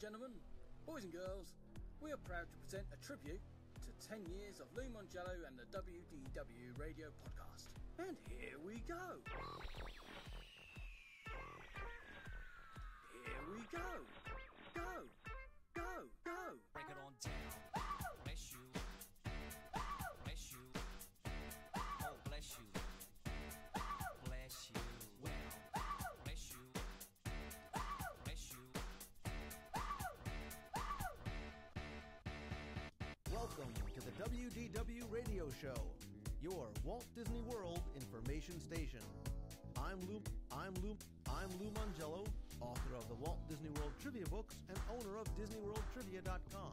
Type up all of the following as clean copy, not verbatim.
gentlemen, boys and girls, we are proud to present a tribute to 10 years of Lou Mongello and the WDW Radio Podcast. And here we go. Here we go. Go, go, go. Break it on down. Bless you. Bless you. Oh, bless you. Bless you. Well, bless you. Bless you. Welcome to the WDW Radio Show, your Walt Disney World information station. I'm Lou Mongello, author of the Walt Disney World Trivia Books and owner of DisneyWorldTrivia.com.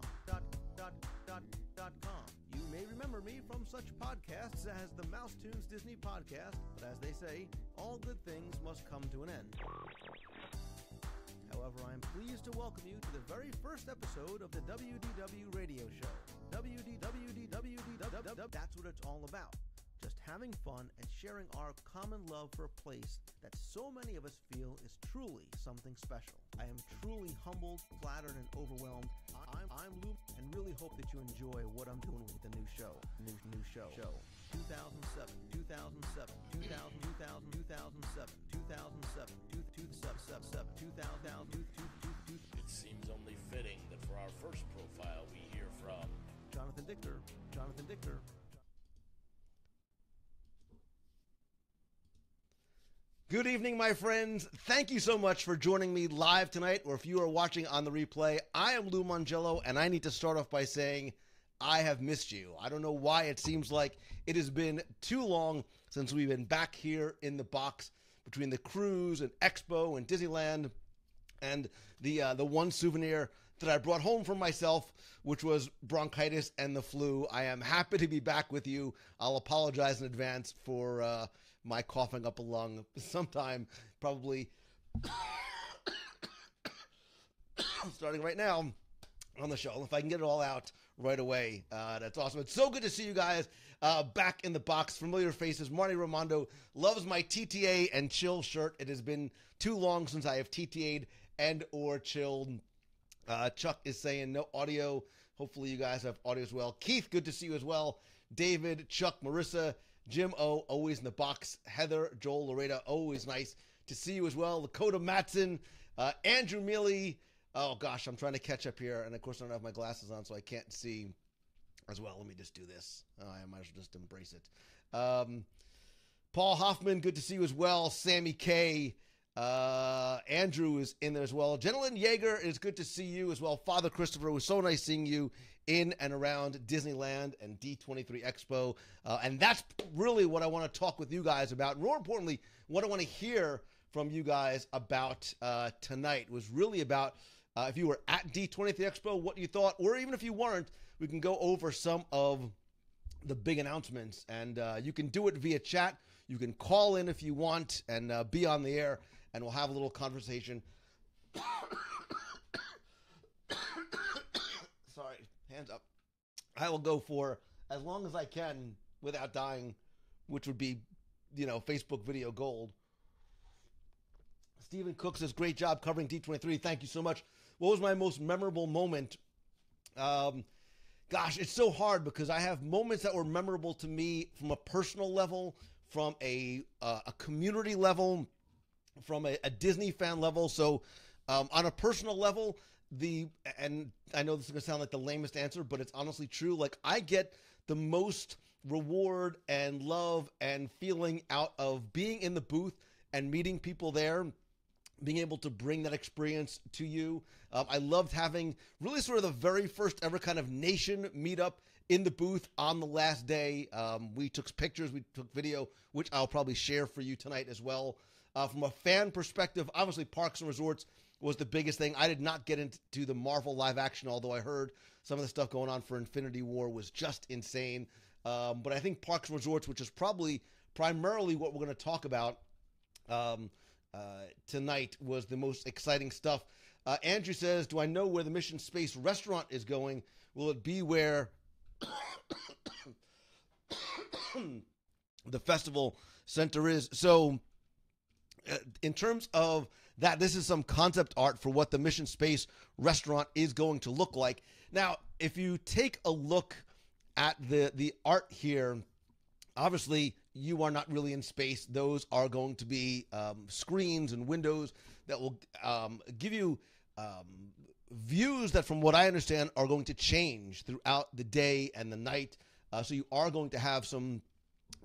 You may remember me from such podcasts as the Mouse Tunes Disney Podcast, but as they say, all good things must come to an end. However, I'm pleased to welcome you to the very first episode of the WDW Radio Show. That's what it's all about. Just having fun and sharing our common love for a place that so many of us feel is truly something special. I am truly humbled, flattered, and overwhelmed. I'm Lou, and really hope that you enjoy what I'm doing with the new show. New show. 2007, 2007, 2000, 2007, 2007, It seems only fitting that for our first profile we hear from Jonathan Dichter. Good evening, my friends. Thank you so much for joining me live tonight, or if you are watching on the replay. I am Lou Mongello, and I need to start off by saying I have missed you. I don't know why it seems like it has been too long since we've been back here in the box between the cruise and Expo and Disneyland and the one souvenir that I brought home for myself, which was bronchitis and the flu. I am happy to be back with you. I'll apologize in advance for my coughing up a lung sometime, probably starting right now on the show. If I can get it all out right away, that's awesome. It's so good to see you guys back in the box. Familiar faces. Marty Raimondo loves my TTA and chill shirt. It has been too long since I have TTA'd and or chilled. Chuck is saying no audio. Hopefully you guys have audio as well. Keith, good to see you as well. David, Chuck, Marissa, Jim O, always in the box. Heather, Joel, Loretta, always nice to see you as well. Lakota Matson, Andrew Mealy. Oh gosh, I'm trying to catch up here, and of course I don't have my glasses on, so I can't see as well. Let me just do this. I might as well just embrace it. Paul Hoffman, good to see you as well. Sammy K. Andrew is in there as well. Gentleman Yeager, it's good to see you as well. Father Christopher, it was so nice seeing you in and around Disneyland and D23 Expo. And that's really what I want to talk with you guys about. More importantly, what I want to hear from you guys about tonight was really about if you were at D23 Expo, what you thought, or even if you weren't, we can go over some of the big announcements. And you can do it via chat. You can call in if you want and be on the air, and we'll have a little conversation. Sorry, hands up. I will go for as long as I can without dying, which would be, Facebook video gold. Stephen Cook says, great job covering D23. Thank you so much. What was my most memorable moment? Gosh, it's so hard because I have moments that were memorable to me from a personal level, from a community level, from a Disney fan level. So on a personal level, and I know this is going to sound like the lamest answer, but it's honestly true. Like, I get the most reward and love and feeling out of being in the booth and meeting people there, being able to bring that experience to you. I loved having really sort of the very first ever kind of nation meetup in the booth on the last day. We took pictures, we took video, which I'll probably share for you tonight as well. From a fan perspective, obviously Parks and Resorts was the biggest thing. I did not get into the Marvel live action, although I heard some of the stuff going on for Infinity War was just insane. But I think Parks and Resorts, which is probably primarily what we're going to talk about tonight, was the most exciting stuff. Andrew says, do I know where the Mission Space restaurant is going? Will it be where the festival center is? So in terms of that this is some concept art for what the Mission Space restaurant is going to look like. Now, if you take a look at the art here, obviously you are not really in space. Those are going to be screens and windows that will give you views that, from what I understand, are going to change throughout the day and the night. So you are going to have some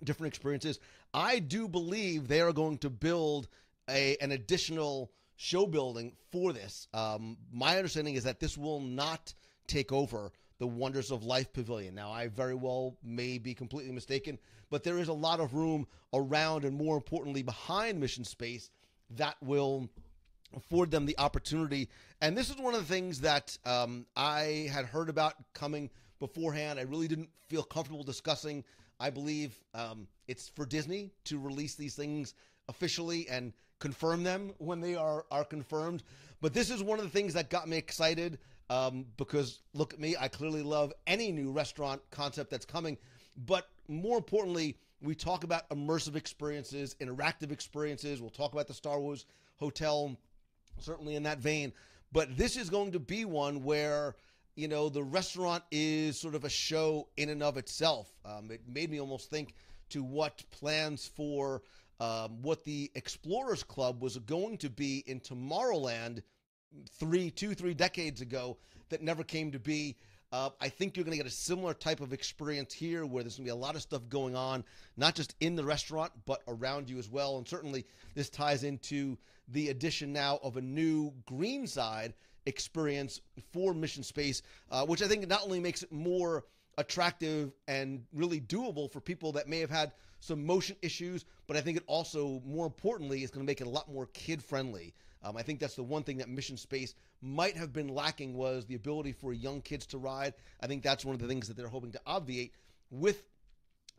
different experiences. I do believe they are going to build an additional show building for this. My understanding is that this will not take over the Wonders of Life Pavilion. Now, I very well may be completely mistaken, but there is a lot of room around and, more importantly, behind Mission Space that will afford them the opportunity. And this is one of the things that I had heard about coming beforehand. I really didn't feel comfortable discussing. I believe it's for Disney to release these things officially and confirm them when they are confirmed. But this is one of the things that got me excited because, look at me, I clearly love any new restaurant concept that's coming. But more importantly, we talk about immersive experiences, interactive experiences. We'll talk about the Star Wars Hotel, certainly in that vein. But this is going to be one where, you know, the restaurant is sort of a show in and of itself. It made me almost think to what plans for what the Explorers Club was going to be in Tomorrowland 3 decades ago that never came to be. I think you're going to get a similar type of experience here where there's going to be a lot of stuff going on, not just in the restaurant, but around you as well. And certainly this ties into the addition now of a new green side experience for Mission Space, which I think not only makes it more attractive and really doable for people that may have had some motion issues, but I think it also, more importantly, is going to make it a lot more kid-friendly. I think that's the one thing that Mission Space might have been lacking, was the ability for young kids to ride. I think that's one of the things that they're hoping to obviate with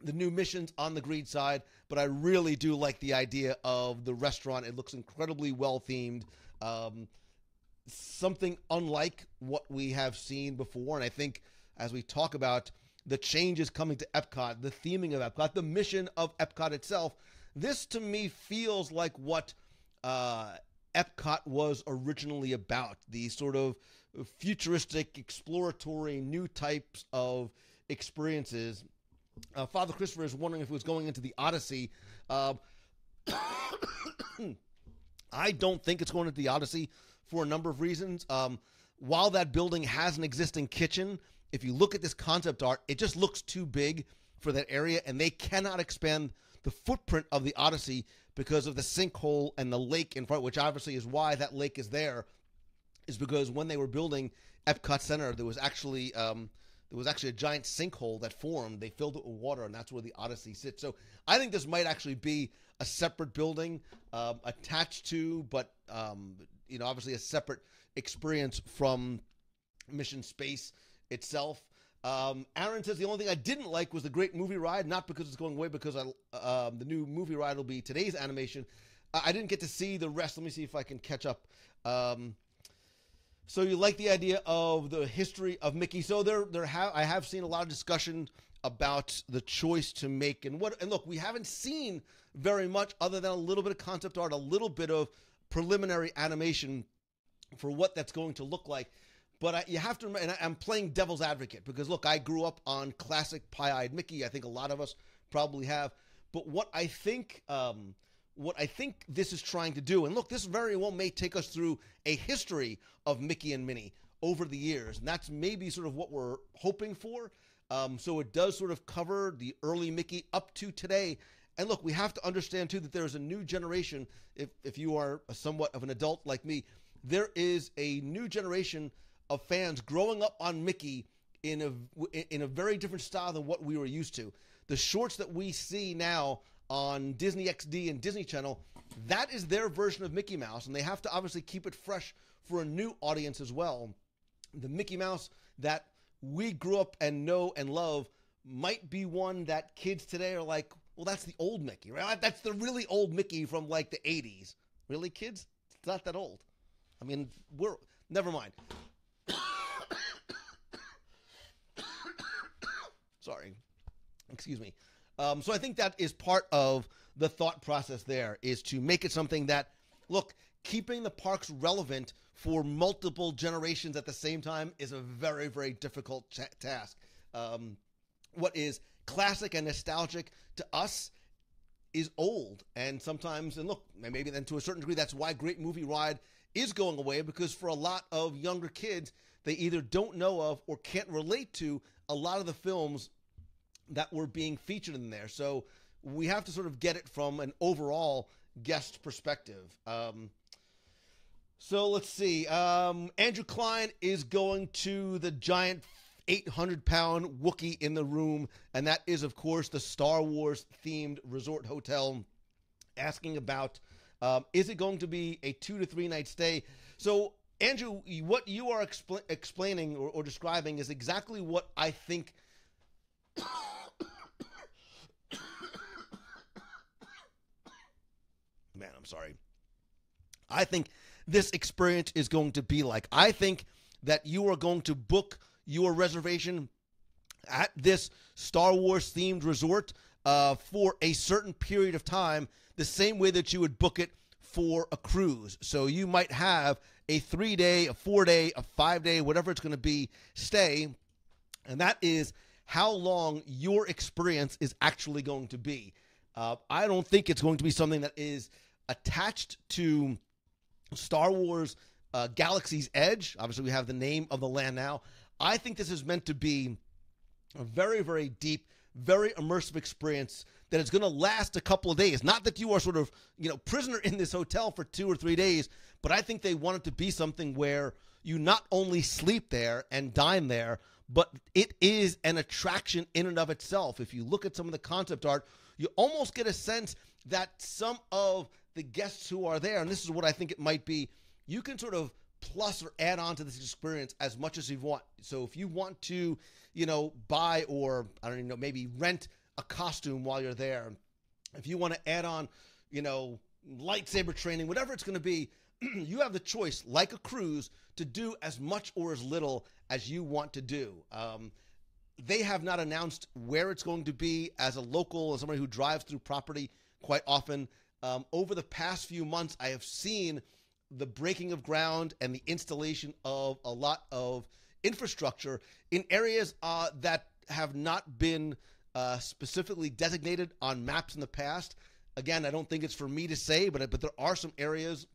the new missions on the green side. But I really do like the idea of the restaurant. It looks incredibly well-themed. Something unlike what we have seen before. And I think as we talk about the changes coming to Epcot, the theming of Epcot, the mission of Epcot itself, this to me feels like what Epcot was originally about. These sort of futuristic, exploratory, new types of experiences. Father Christopher is wondering if it was going into the Odyssey. I don't think it's going into the Odyssey for a number of reasons. While that building has an existing kitchen, if you look at this concept art, it just looks too big for that area, and they cannot expand the footprint of the Odyssey because of the sinkhole and the lake in front, which obviously is why that lake is there, is because when they were building Epcot Center, there was actually a giant sinkhole that formed. They filled it with water, and that's where the Odyssey sits. So I think this might actually be a separate building attached to, but obviously a separate experience from Mission Space itself. Aaron says the only thing I didn't like was the Great Movie Ride, not because it's going away, because the new movie ride will be today's animation. I didn't get to see the rest. Let me see if I can catch up. So you like the idea of the history of Mickey. So I have seen a lot of discussion about the choice to make and look, we haven't seen very much other than a little bit of concept art, a little bit of preliminary animation for what that's going to look like. But you have to remember, and I'm playing devil's advocate because, look, I grew up on classic Pie-Eyed Mickey. I think a lot of us probably have. But what I think this is trying to do, and look, this very well may take us through a history of Mickey and Minnie over the years, and that's maybe sort of what we're hoping for. So it does sort of cover the early Mickey up to today. And look, we have to understand, too, that there is a new generation. If you are somewhat of an adult like me, there is a new generation of fans growing up on Mickey in a very different style than what we were used to. The shorts that we see now on Disney XD and Disney Channel, that is their version of Mickey Mouse, and they have to obviously keep it fresh for a new audience as well. The Mickey Mouse that we grew up and know and love might be one that kids today are like, well, that's the old Mickey, right? That's the really old Mickey from like the 80s. Really, kids? It's not that old. I mean, never mind. Sorry. Excuse me. So I think that is part of the thought process there, is to make it something that, look, keeping the parks relevant for multiple generations at the same time is a very, very difficult task. What is classic and nostalgic to us is old, and sometimes, and look, maybe then to a certain degree, that's why Great Movie Ride is going away, because for a lot of younger kids, they either don't know of or can't relate to a lot of the films that were being featured in there. So we have to sort of get it from an overall guest perspective. So let's see. Andrew Klein is going to the giant 800-pound Wookiee in the room, and that is, of course, the Star Wars-themed resort hotel, asking about, is it going to be a 2 to 3 night stay? So, Andrew, what you are explaining or describing is exactly what I think man, I'm sorry. I think this experience is going to be like. I think that you are going to book your reservation at this Star Wars themed resort for a certain period of time, the same way that you would book it for a cruise. So you might have a 3-day, a 4-day, a 5-day, whatever it's going to be, stay, and that is how long your experience is actually going to be. I don't think it's going to be something that is attached to Star Wars Galaxy's Edge. Obviously, we have the name of the land now. I think this is meant to be a very, very deep, very immersive experience that is going to last a couple of days. Not that you are sort of, prisoner in this hotel for 2 or 3 days, but I think they want it to be something where you not only sleep there and dine there, but it is an attraction in and of itself. If you look at some of the concept art, you almost get a sense that some of the guests who are there, and this is what I think it might be, you can sort of plus or add on to this experience as much as you want. So if you want to, buy or, I don't even know, maybe rent a costume while you're there, if you want to add on, lightsaber training, whatever it's going to be, you have the choice, like a cruise, to do as much or as little as you want to do. They have not announced where it's going to be. As a local, as somebody who drives through property quite often, over the past few months, I have seen the breaking of ground and the installation of a lot of infrastructure in areas that have not been specifically designated on maps in the past. Again, I don't think it's for me to say, but there are some areas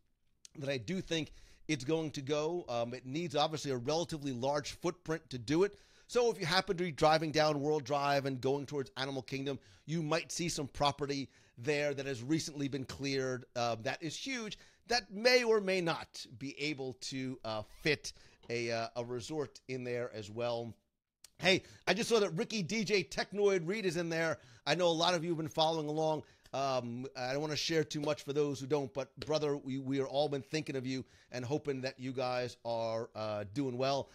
that I do think it's going to go. It needs, obviously, a relatively large footprint to do it. So if you happen to be driving down World Drive and going towards Animal Kingdom, you might see some property there that has recently been cleared that is huge, that may or may not be able to fit a resort in there as well. Hey, I just saw that Ricky DJ Technoid Reed is in there. I know a lot of you have been following along. I don't want to share too much for those who don't, but brother, we are all been thinking of you and hoping that you guys are doing well.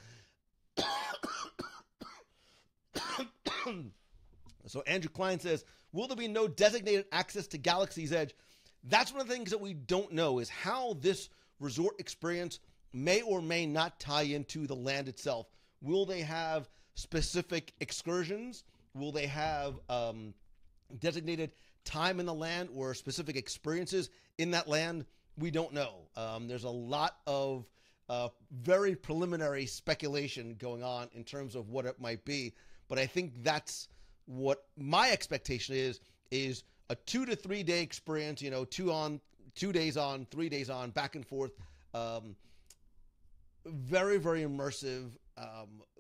So Andrew Klein says, will there be no designated access to Galaxy's Edge? That's one of the things that we don't know, is how this resort experience may or may not tie into the land itself. Will they have specific excursions? Will they have designated time in the land or specific experiences in that land? We don't know. There's a lot of very preliminary speculation going on in terms of what it might be, but I think that's what my expectation is a 2 to 3 day experience, 2 days on, 3 days on, back and forth. Very, very immersive,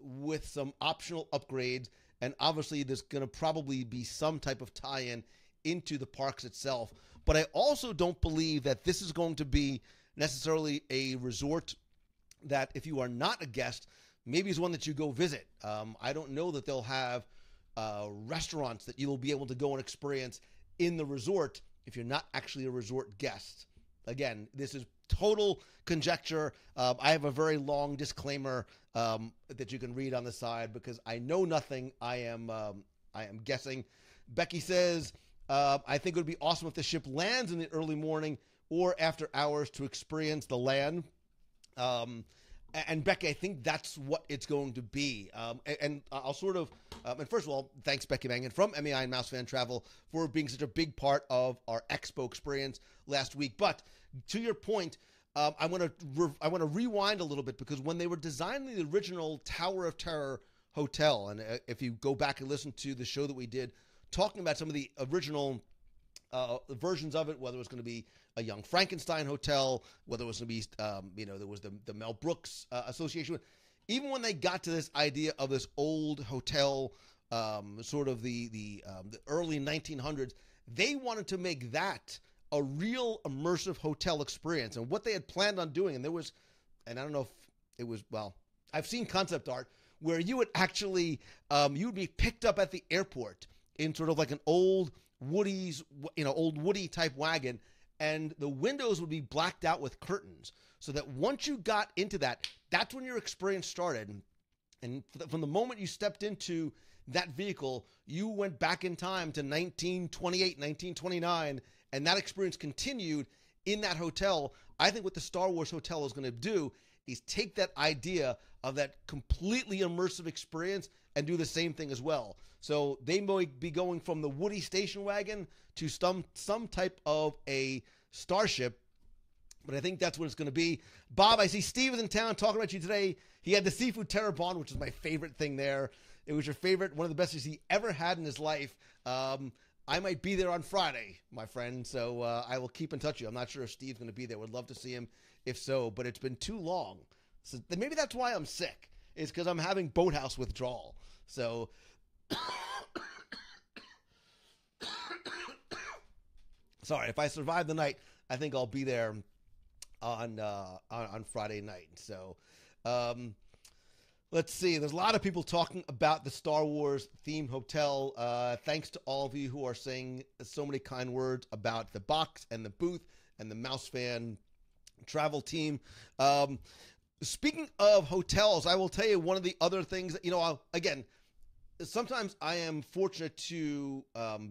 with some optional upgrades. And obviously there's going to probably be some type of tie-in into the parks itself. But I also don't believe that this is going to be necessarily a resort that, if you are not a guest, maybe is one that you go visit. I don't know that they'll have restaurants that you will be able to go and experience in the resort if you're not actually a resort guest. Again, this is total conjecture. I have a very long disclaimer that you can read on the side because I know nothing. I am guessing. Becky says, I think it would be awesome if the ship lands in the early morning or after hours to experience the land. And Becky, I think that's what it's going to be. And I'll sort of, and first of all, thanks Becky Mangan from MEI and Mouse Fan Travel for being such a big part of our Expo experience last week. But to your point, I want to rewind a little bit, because when they were designing the original Tower of Terror hotel, and if you go back and listen to the show that we did talking about some of the original versions of it, whether it was going to be a Young Frankenstein hotel, whether it was going to be, there was the Mel Brooks association. Even when they got to this idea of this old hotel, sort of the early 1900s, they wanted to make that a real immersive hotel experience. And what they had planned on doing, and I don't know if it was, well, I've seen concept art where you would actually, you would be picked up at the airport in sort of like an old Woody type wagon, and the windows would be blacked out with curtains, so that once you got into that, that's when your experience started. And from the moment you stepped into that vehicle, you went back in time to 1928, 1929, and that experience continued in that hotel. I think what the Star Wars Hotel is going to do is take that idea of that completely immersive experience and do the same thing as well. So they might be going from the Woody station wagon to some type of a starship, but I think that's what it's going to be. Bob, I see Steve is in town talking about you today. He had the seafood terrabon, which is my favorite thing there. It was your favorite, one of the best things he ever had in his life. I might be there on Friday, my friend, so I will keep in touch with you. I'm not sure if Steve's going to be there. Would love to see him if so, but it's been too long. So maybe that's why I'm sick, is because I'm having boathouse withdrawal. So sorry, if I survive the night, I think I'll be there on Friday night. So let's see. There's a lot of people talking about the Star Wars themed hotel. Thanks to all of you who are saying so many kind words about the box and the booth and the Mouse Fan travel team. Speaking of hotels, I will tell you one of the other things that, again, sometimes I am fortunate to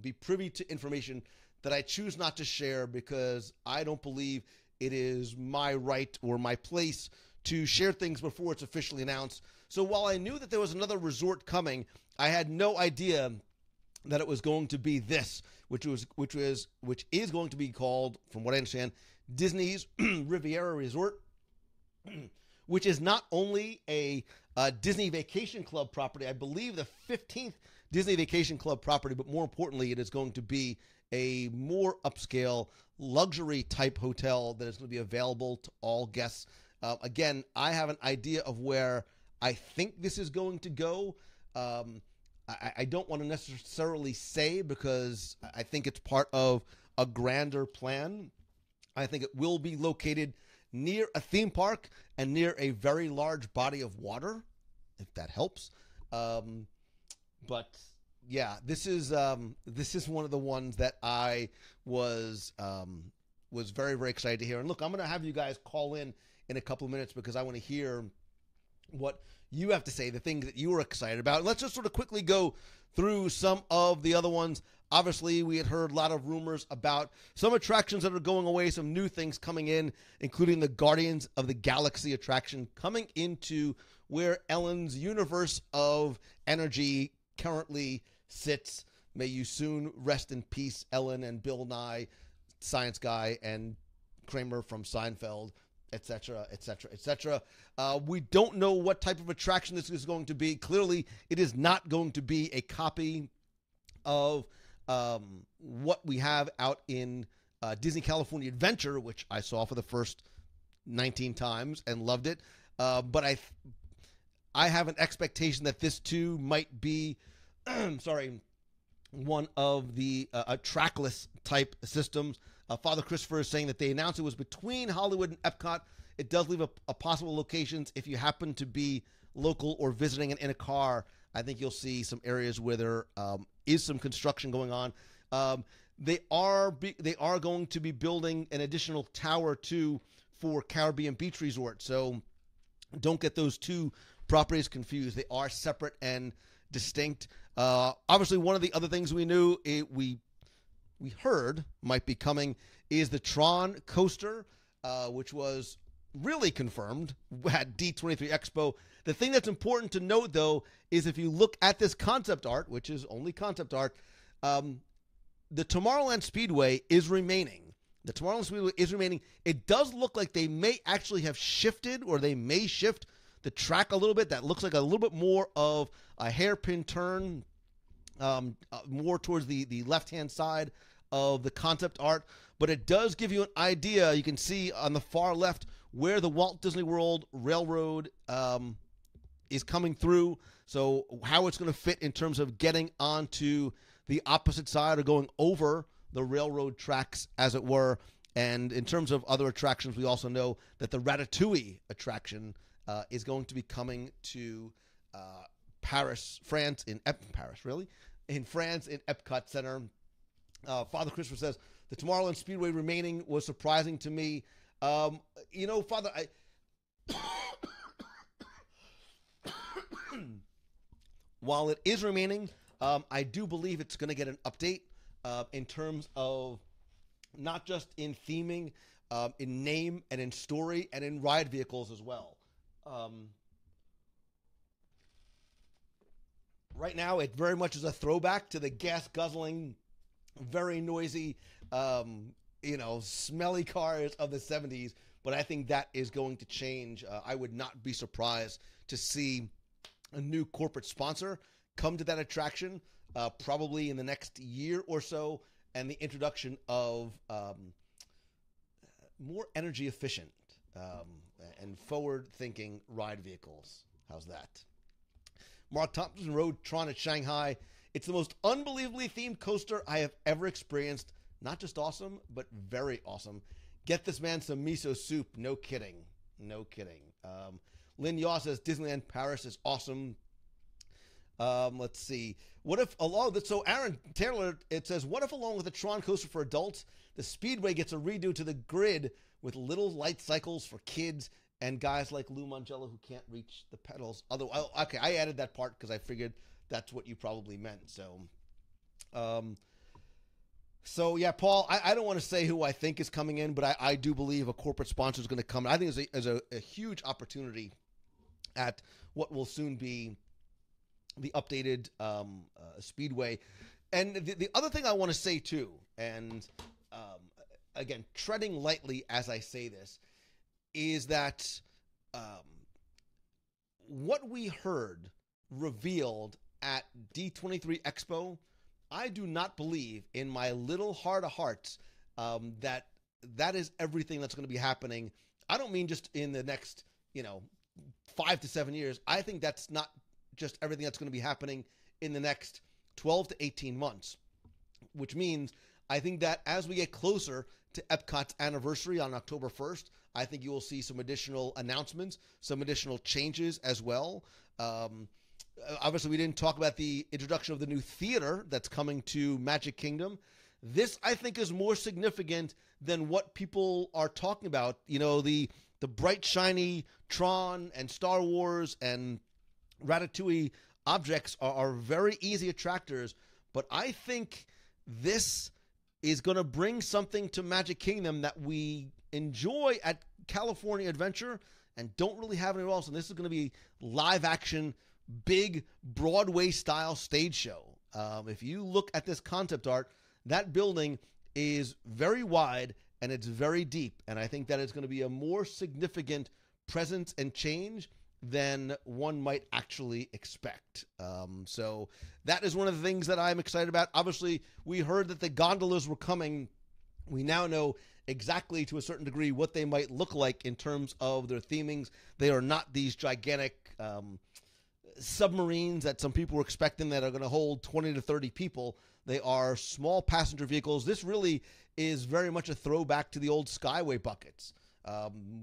be privy to information that I choose not to share, because I don't believe it is my right or my place to share things before it's officially announced. So while I knew that there was another resort coming, I had no idea that it was going to be this, which is going to be called, from what I understand, Disney's Riviera Resort, which is not only a Disney Vacation Club property, I believe the 15th Disney Vacation Club property, but more importantly, it is going to be a more upscale luxury type hotel that is going to be available to all guests. Again, I have an idea of where I think this is going to go. I don't want to necessarily say, because I think it's part of a grander plan. I think it will be located near a theme park and near a very large body of water, if that helps. But yeah, this is one of the ones that I was very, very excited to hear. And look, I'm going to have you guys call in a couple of minutes, because I want to hear what you have to say, the things that you were excited about. Let's just sort of quickly go through some of the other ones. Obviously, we had heard a lot of rumors about some attractions that are going away, some new things coming in, including the Guardians of the Galaxy attraction coming into where Ellen's universe of energy currently sits. May you soon rest in peace, Ellen and Bill Nye, Science Guy, and Kramer from Seinfeld, etc., etc., etc. We don't know what type of attraction this is going to be. Clearly, it is not going to be a copy of what we have out in Disney California Adventure, which I saw for the first 19 times and loved it. But I have an expectation that this too might be, one of the trackless type systems. Father Christopher is saying that they announced it was between Hollywood and Epcot. It does leave a possible locations. If you happen to be local or visiting in a car, I think you'll see some areas where there is some construction going on. They are going to be building an additional tower too for Caribbean Beach Resort. So don't get those two properties confused. They are separate and distinct. Obviously, one of the other things we knew we heard might be coming is the Tron coaster, which was really confirmed at D23 Expo. The thing that's important to note, though, is if you look at this concept art, which is only concept art, the Tomorrowland Speedway is remaining. The Tomorrowland Speedway is remaining. It does look like they may actually have shifted, or they may shift the track a little bit. That looks like a little bit more of a hairpin turn, more towards the left-hand side of the concept art. But it does give you an idea. You can see on the far left where the Walt Disney World Railroad is coming through. So how it's going to fit in terms of getting onto the opposite side or going over the railroad tracks, as it were. And in terms of other attractions, we also know that the Ratatouille attraction is going to be coming to Paris, France, in France, in Epcot Center. Father Christopher says, the Tomorrowland Speedway remaining was surprising to me. Father, while it is remaining, I do believe it's going to get an update in terms of not just in theming, in name and in story and in ride vehicles as well. Right now, it very much is a throwback to the gas-guzzling, very noisy, smelly cars of the 70s, but I think that is going to change. I would not be surprised to see a new corporate sponsor come to that attraction, probably in the next year or so, and the introduction of more energy efficient and forward-thinking ride vehicles. How's that? Mark Thompson rode Tron at Shanghai. It's the most unbelievably themed coaster I have ever experienced. Not just awesome, but very awesome. Get this man some miso soup. No kidding. No kidding. Lynn Yaw says Disneyland Paris is awesome. Let's see. What if so Aaron Taylor, it says, what if along with the Tron coaster for adults, the Speedway gets a redo to the grid with little light cycles for kids and guys like Lou Mangello who can't reach the pedals? Okay, I added that part because I figured that's what you probably meant. So yeah, Paul, I don't want to say who I think is coming in, but I do believe a corporate sponsor is going to come. I think there's a huge opportunity at what will soon be the updated Speedway. And the other thing I want to say too, and again, treading lightly as I say this, is that what we heard revealed at D23 Expo, I do not believe in my little heart of hearts that is everything that's going to be happening. I don't mean just in the next, 5 to 7 years. I think that's not just everything that's going to be happening in the next 12 to 18 months, which means I think that as we get closer to Epcot's anniversary on October 1st, I think you will see some additional announcements, some additional changes as well. Obviously, we didn't talk about the introduction of the new theater that's coming to Magic Kingdom. This, I think, is more significant than what people are talking about. The bright, shiny Tron and Star Wars and Ratatouille objects are very easy attractors, but I think this is going to bring something to Magic Kingdom that we enjoy at California Adventure and don't really have anywhere else. And this is going to be live action, big Broadway style stage show. If you look at this concept art, that building is very wide and it's very deep. And I think that it's going to be a more significant presence and change than one might actually expect. So that is one of the things that I'm excited about. Obviously, we heard that the gondolas were coming. We now know exactly, to a certain degree, what they might look like in terms of their themings. They are not these gigantic submarines that some people were expecting that are going to hold 20 to 30 people. They are small passenger vehicles. This really is very much a throwback to the old Skyway buckets.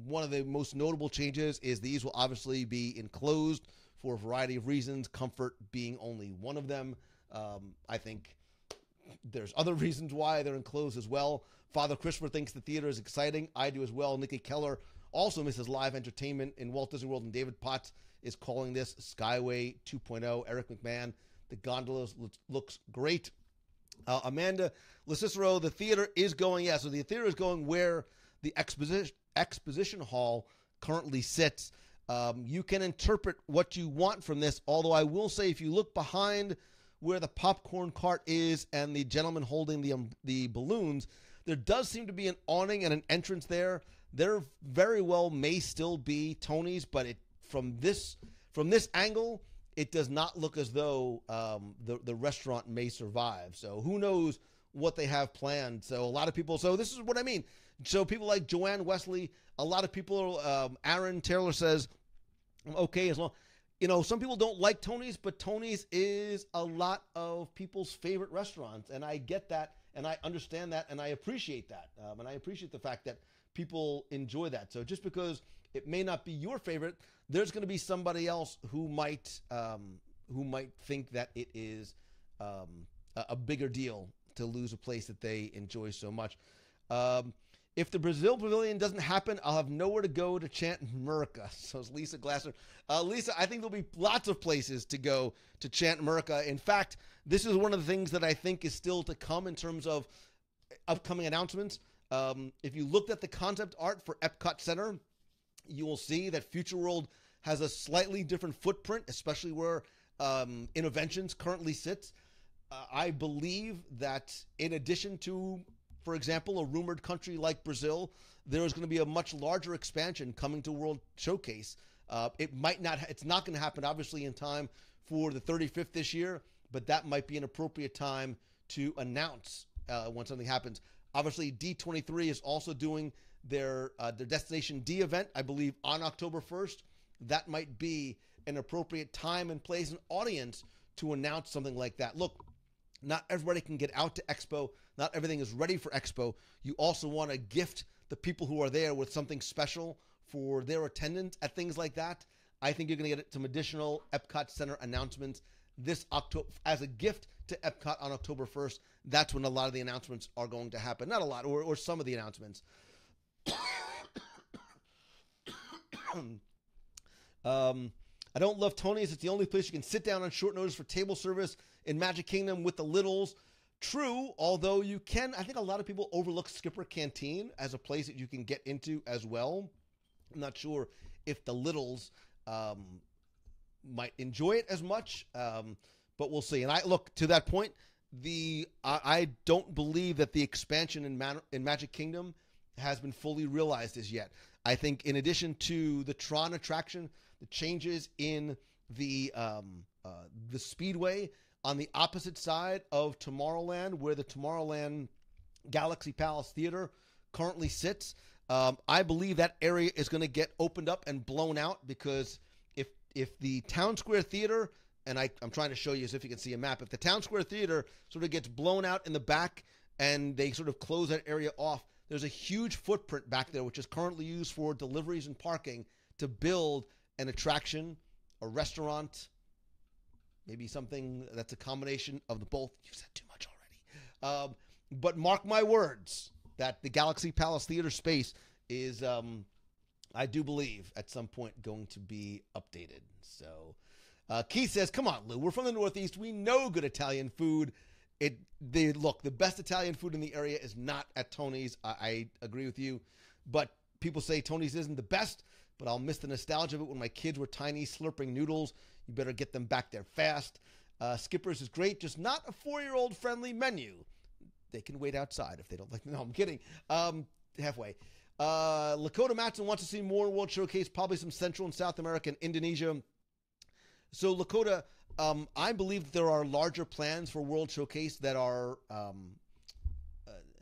One of the most notable changes is these will obviously be enclosed for a variety of reasons, comfort being only one of them. I think there's other reasons why they're enclosed as well. Father Christopher thinks the theater is exciting. I do as well. Nikki Keller also misses live entertainment in Walt Disney World, and David Potts is calling this Skyway 2.0. Eric McMahon, the gondolas looks great. Amanda LaCicero, the theater is going, so the theater is going where the exposition hall currently sits. You can interpret what you want from this, although I will say if you look behind where the popcorn cart is and the gentleman holding the balloons, There does seem to be an awning and an entrance there. There very well may still be Tony's, but from this angle, it does not look as though the restaurant may survive. So who knows what they have planned. So a lot of people, so this is what I mean. So people like Joanne Wesley, a lot of people, Aaron Taylor says, okay, as long, some people don't like Tony's, but Tony's is a lot of people's favorite restaurants. And I get that, and I understand that, and I appreciate that. And I appreciate the fact that people enjoy that. So just because it may not be your favorite, there's going to be somebody else who might think that it is a bigger deal to lose a place that they enjoy so much. If the Brazil Pavilion doesn't happen, I'll have nowhere to go to chant America. So it's Lisa Glasser. Lisa, I think there'll be lots of places to go to chant America. In fact, this is one of the things that I think is still to come in terms of upcoming announcements. If you looked at the concept art for Epcot Center, you will see that Future World has a slightly different footprint, especially where Innoventions currently sits. I believe that in addition to, for example, a rumored country like Brazil, there is going to be a much larger expansion coming to World Showcase. It's not going to happen obviously in time for the 35th this year, but that might be an appropriate time to announce when something happens. Obviously, D23 is also doing their Destination D event, I believe, on October 1st. That might be an appropriate time and place and audience to announce something like that. Look, not everybody can get out to Expo. Not everything is ready for Expo. You also want to gift the people who are there with something special for their attendance at things like that. I think you're going to get some additional Epcot Center announcements this October as a gift to Epcot on October 1st. That's when a lot of the announcements are going to happen. Not a lot, or some of the announcements. I don't love Tony's. It's the only place you can sit down on short notice for table service in Magic Kingdom with the littles. True, although you can, I think a lot of people overlook Skipper Canteen as a place that you can get into as well. I'm not sure if the littles might enjoy it as much, but we'll see. And look, to that point, I don't believe that the expansion in Magic Kingdom has been fully realized as yet. I think in addition to the Tron attraction, the changes in the Speedway on the opposite side of Tomorrowland, where the Tomorrowland Galaxy Palace Theater currently sits, I believe that area is going to get opened up and blown out, because if the Town Square Theater, and I'm trying to show you as if you can see a map, if the Town Square Theater sort of gets blown out in the back and they sort of close that area off, there's a huge footprint back there, which is currently used for deliveries and parking, to build an attraction, a restaurant, maybe something that's a combination of the both. You've said too much already. But mark my words that the Galaxy Palace Theater space is, I do believe, at some point going to be updated. So Keith says, come on, Lou, we're from the Northeast. We know good Italian food. Look, the best Italian food in the area is not at Tony's. I agree with you. But people say Tony's isn't the best, but I'll miss the nostalgia of it when my kids were tiny, slurping noodles. You better get them back there fast. Skipper's is great, just not a 4-year-old friendly menu. They can wait outside if they don't like. No, I'm kidding. Halfway. Lakota Matson wants to see more World Showcase, probably some Central and South America and Indonesia. So Lakota, I believe there are larger plans for World Showcase that are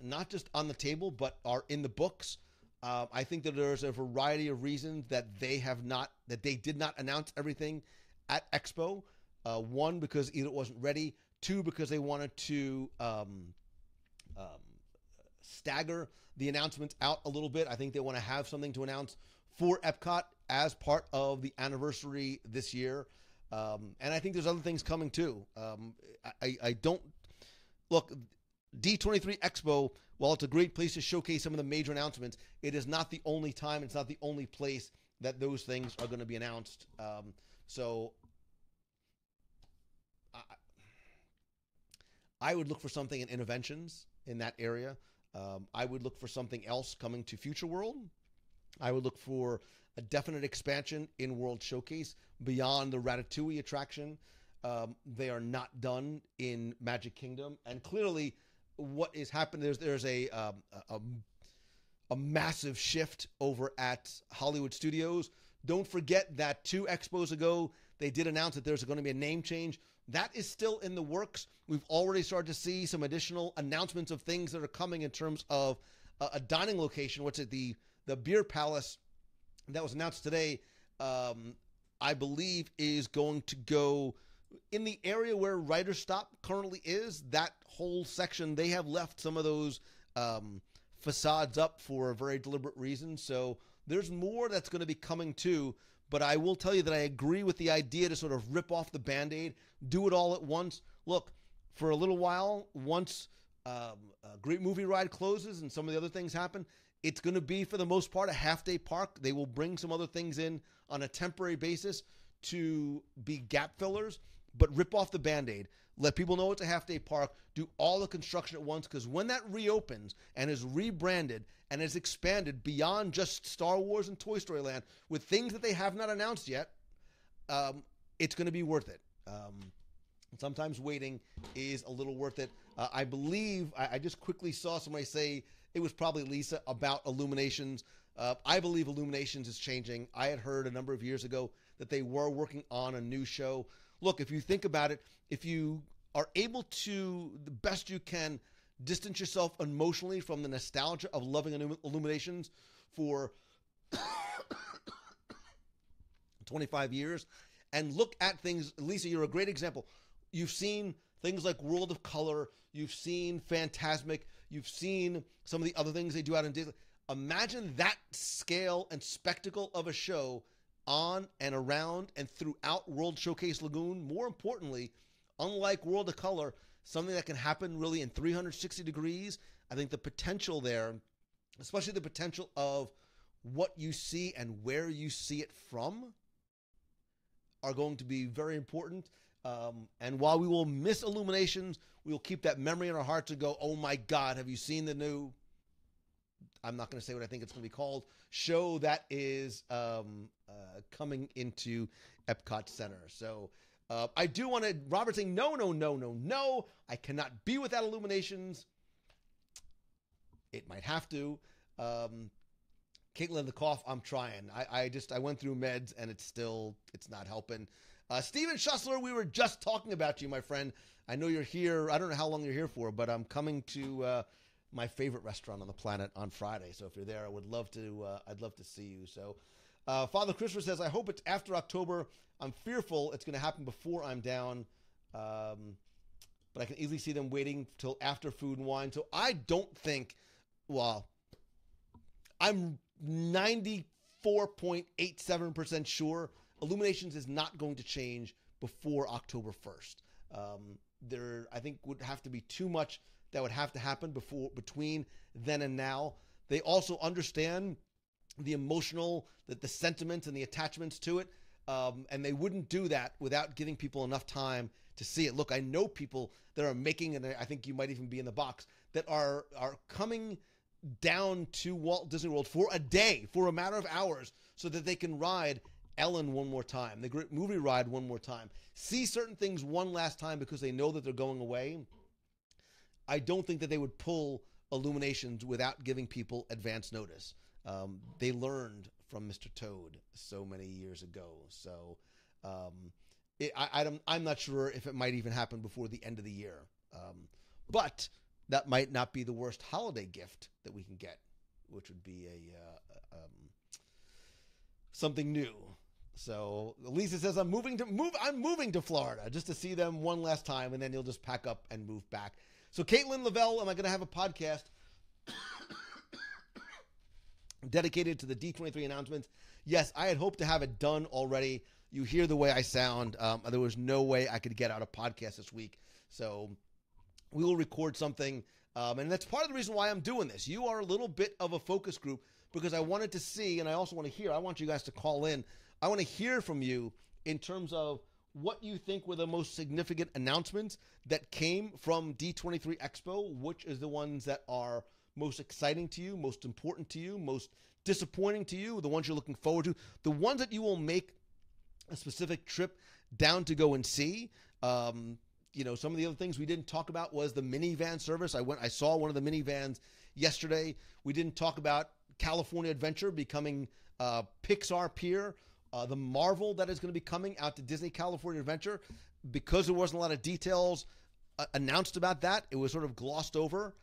not just on the table, but are in the books. I think that there's a variety of reasons that they did not announce everything at Expo. One, because either it wasn't ready. Two, because they wanted to stagger the announcements out a little bit. I think they want to have something to announce for Epcot as part of the anniversary this year. And I think there's other things coming too. I don't look, D23 Expo, while it's a great place to showcase some of the major announcements, it is not the only time, it's not the only place that those things are going to be announced. So I would look for something in Innoventions in that area. I would look for something else coming to Future World. I would look for a definite expansion in World Showcase beyond the Ratatouille attraction. They are not done in Magic Kingdom. And clearly, what is happening. There's a massive shift over at Hollywood Studios. Don't forget that 2 expos ago, they did announce that there's going to be a name change. That is still in the works. We've already started to see some additional announcements of things that are coming in terms of a dining location. What's it? The Beer Palace that was announced today, I believe, is going to go in the area where Writer's Stop currently is. That whole section, they have left some of those facades up for a very deliberate reason. So there's more that's going to be coming too. But I will tell you that I agree with the idea to sort of rip off the Band-Aid, do it all at once. Look, for a little while, once a Great Movie Ride closes and some of the other things happen, it's going to be, for the most part, a half-day park. They will bring some other things in on a temporary basis to be gap fillers, but rip off the Band-Aid. Let people know it's a half-day park. Do all the construction at once, because when that reopens and is rebranded and is expanded beyond just Star Wars and Toy Story Land with things that they have not announced yet, it's going to be worth it. Sometimes waiting is a little worth it. I believe, I just quickly saw somebody say, it was probably Lisa, about Illuminations. I believe Illuminations is changing. I had heard a number of years ago that they were working on a new show. Look, if you think about it, if you are able to, the best you can, distance yourself emotionally from the nostalgia of loving Illuminations for 25 years and look at things, Lisa, you're a great example. You've seen things like World of Color, you've seen Fantasmic, you've seen some of the other things they do out in Disney. Imagine that scale and spectacle of a show on and around and throughout World Showcase Lagoon. More importantly, unlike World of Color, something that can happen really in 360 degrees. I think the potential there, especially the potential of what you see and where you see it from, are going to be very important. And while we will miss Illuminations, we will keep that memory in our hearts and go, oh my God, have you seen the new, I'm not going to say what I think it's going to be called, show that is coming into Epcot Center. So I do want to, Robert saying, no, I cannot be without Illuminations. It might have to. Caitlin, the cough, I'm trying. I went through meds and it's not helping. Steven Schussler, we were just talking about you, my friend. I know you're here. I don't know how long you're here for, but I'm coming to my favorite restaurant on the planet on Friday. So if you're there, I'd love to see you. So Father Christopher says, I hope it's after October. I'm fearful it's going to happen before I'm down. But I can easily see them waiting till after Food and Wine. So I don't think, well, I'm 94.87% sure Illuminations is not going to change before October 1st. There, I think, would have to be too much that would have to happen between then and now. They also understand the emotional, the sentiments and the attachments to it, and they wouldn't do that without giving people enough time to see it. Look, I know people that are making, and I think you might even be in the box, that are coming down to Walt Disney World for a day, for a matter of hours, so that they can ride Ellen one more time, the Great Movie Ride one more time, see certain things one last time because they know that they're going away. I don't think that they would pull Illuminations without giving people advance notice. They learned from Mr. Toad so many years ago. So I'm not sure if it might even happen before the end of the year. But that might not be the worst holiday gift that we can get, which would be something new. So Lisa says, I'm moving to Florida just to see them one last time, and then you'll just pack up and move back. So Caitlin Lavelle, am I going to have a podcast dedicated to the D23 announcements? Yes, I had hoped to have it done already. You hear the way I sound. There was no way I could get out a podcast this week. So we will record something. And that's part of the reason why I'm doing this. You are a little bit of a focus group because I wanted to see, and I also want to hear, I want you guys to call in. I want to hear from you in terms of what you think were the most significant announcements that came from D23 Expo, which is the ones that are most exciting to you, most important to you, most disappointing to you, the ones you're looking forward to, the ones that you will make a specific trip down to go and see. some of the other things we didn't talk about was the minivan service. I saw one of the minivans yesterday. We didn't talk about California Adventure becoming Pixar Pier, the Marvel that is going to be coming out to Disney California Adventure. Because there wasn't a lot of details announced about that, it was sort of glossed over.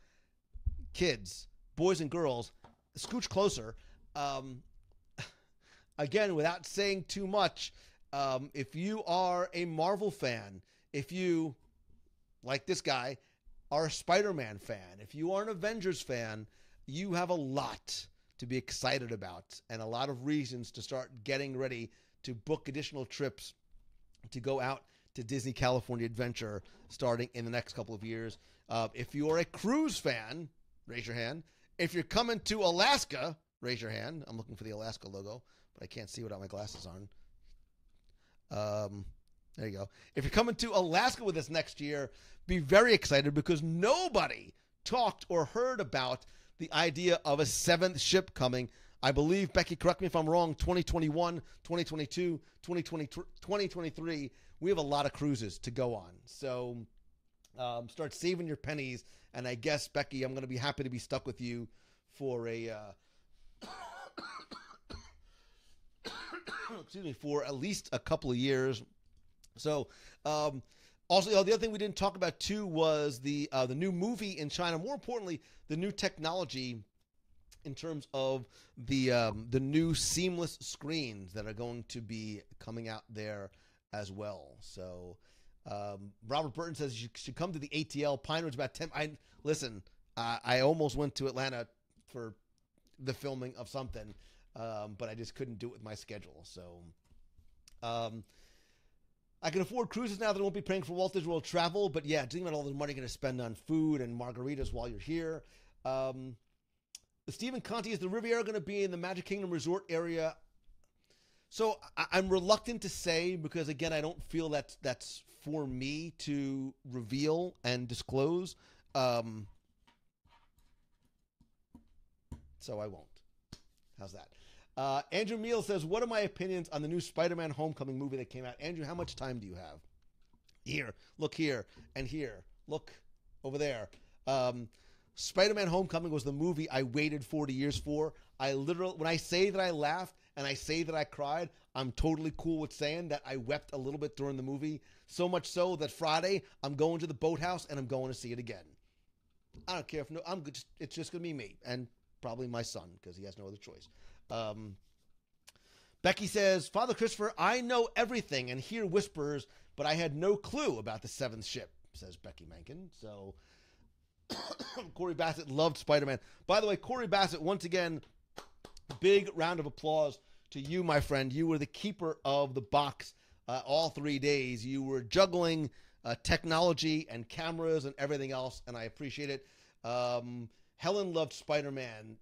Kids, boys and girls, scooch closer. Again, without saying too much, if you are a Marvel fan, if you, like this guy, are a Spider-Man fan, if you are an Avengers fan, you have a lot to be excited about and a lot of reasons to start getting ready to book additional trips to go out to Disney California Adventure starting in the next couple of years. If you are a cruise fan, raise your hand. If you're coming to Alaska, raise your hand. I'm looking for the Alaska logo, but I can't see without my glasses on. There you go. If you're coming to Alaska with us next year, be very excited because nobody talked or heard about the idea of a 7th ship coming. I believe, Becky, correct me if I'm wrong, 2021, 2022, 2023, we have a lot of cruises to go on. So start saving your pennies. And I guess, Becky, I'm going to be happy to be stuck with you for a for at least a couple of years. So also, the other thing we didn't talk about too was the new movie in China. More importantly, the new technology in terms of the new seamless screens that are going to be coming out there as well. So Robert Burton says you should come to the ATL. Pinewood's about 10. I almost went to Atlanta for the filming of something, but I just couldn't do it with my schedule. So I can afford cruises now that I won't be paying for Walt Disney World travel. But yeah, thinking about all the money you're going to spend on food and margaritas while you're here. Stephen Conti, is the Riviera going to be in the Magic Kingdom Resort area? So I'm reluctant to say because, again, I don't feel that's for me to reveal and disclose. So I won't. How's that? Andrew Meal says, what are my opinions on the new Spider-Man Homecoming movie that came out? Andrew, how much time do you have? Here. Look here. And here. Look over there. Spider-Man Homecoming was the movie I waited 40 years for. When I say that I laughed and I say that I cried, I'm totally cool with saying that I wept a little bit during the movie. So much so that Friday, I'm going to the Boathouse and I'm going to see it again. I don't care if it's just going to be me and probably my son because he has no other choice. Becky says, Father Christopher, I know everything and hear whispers, but I had no clue about the 7th ship, says Becky Mencken. So Corey Bassett loved Spider-Man. By the way, Corey Bassett, once again, big round of applause to you, my friend. You were the keeper of the box all 3 days. You were juggling technology and cameras and everything else, and I appreciate it. Helen loved Spider-Man.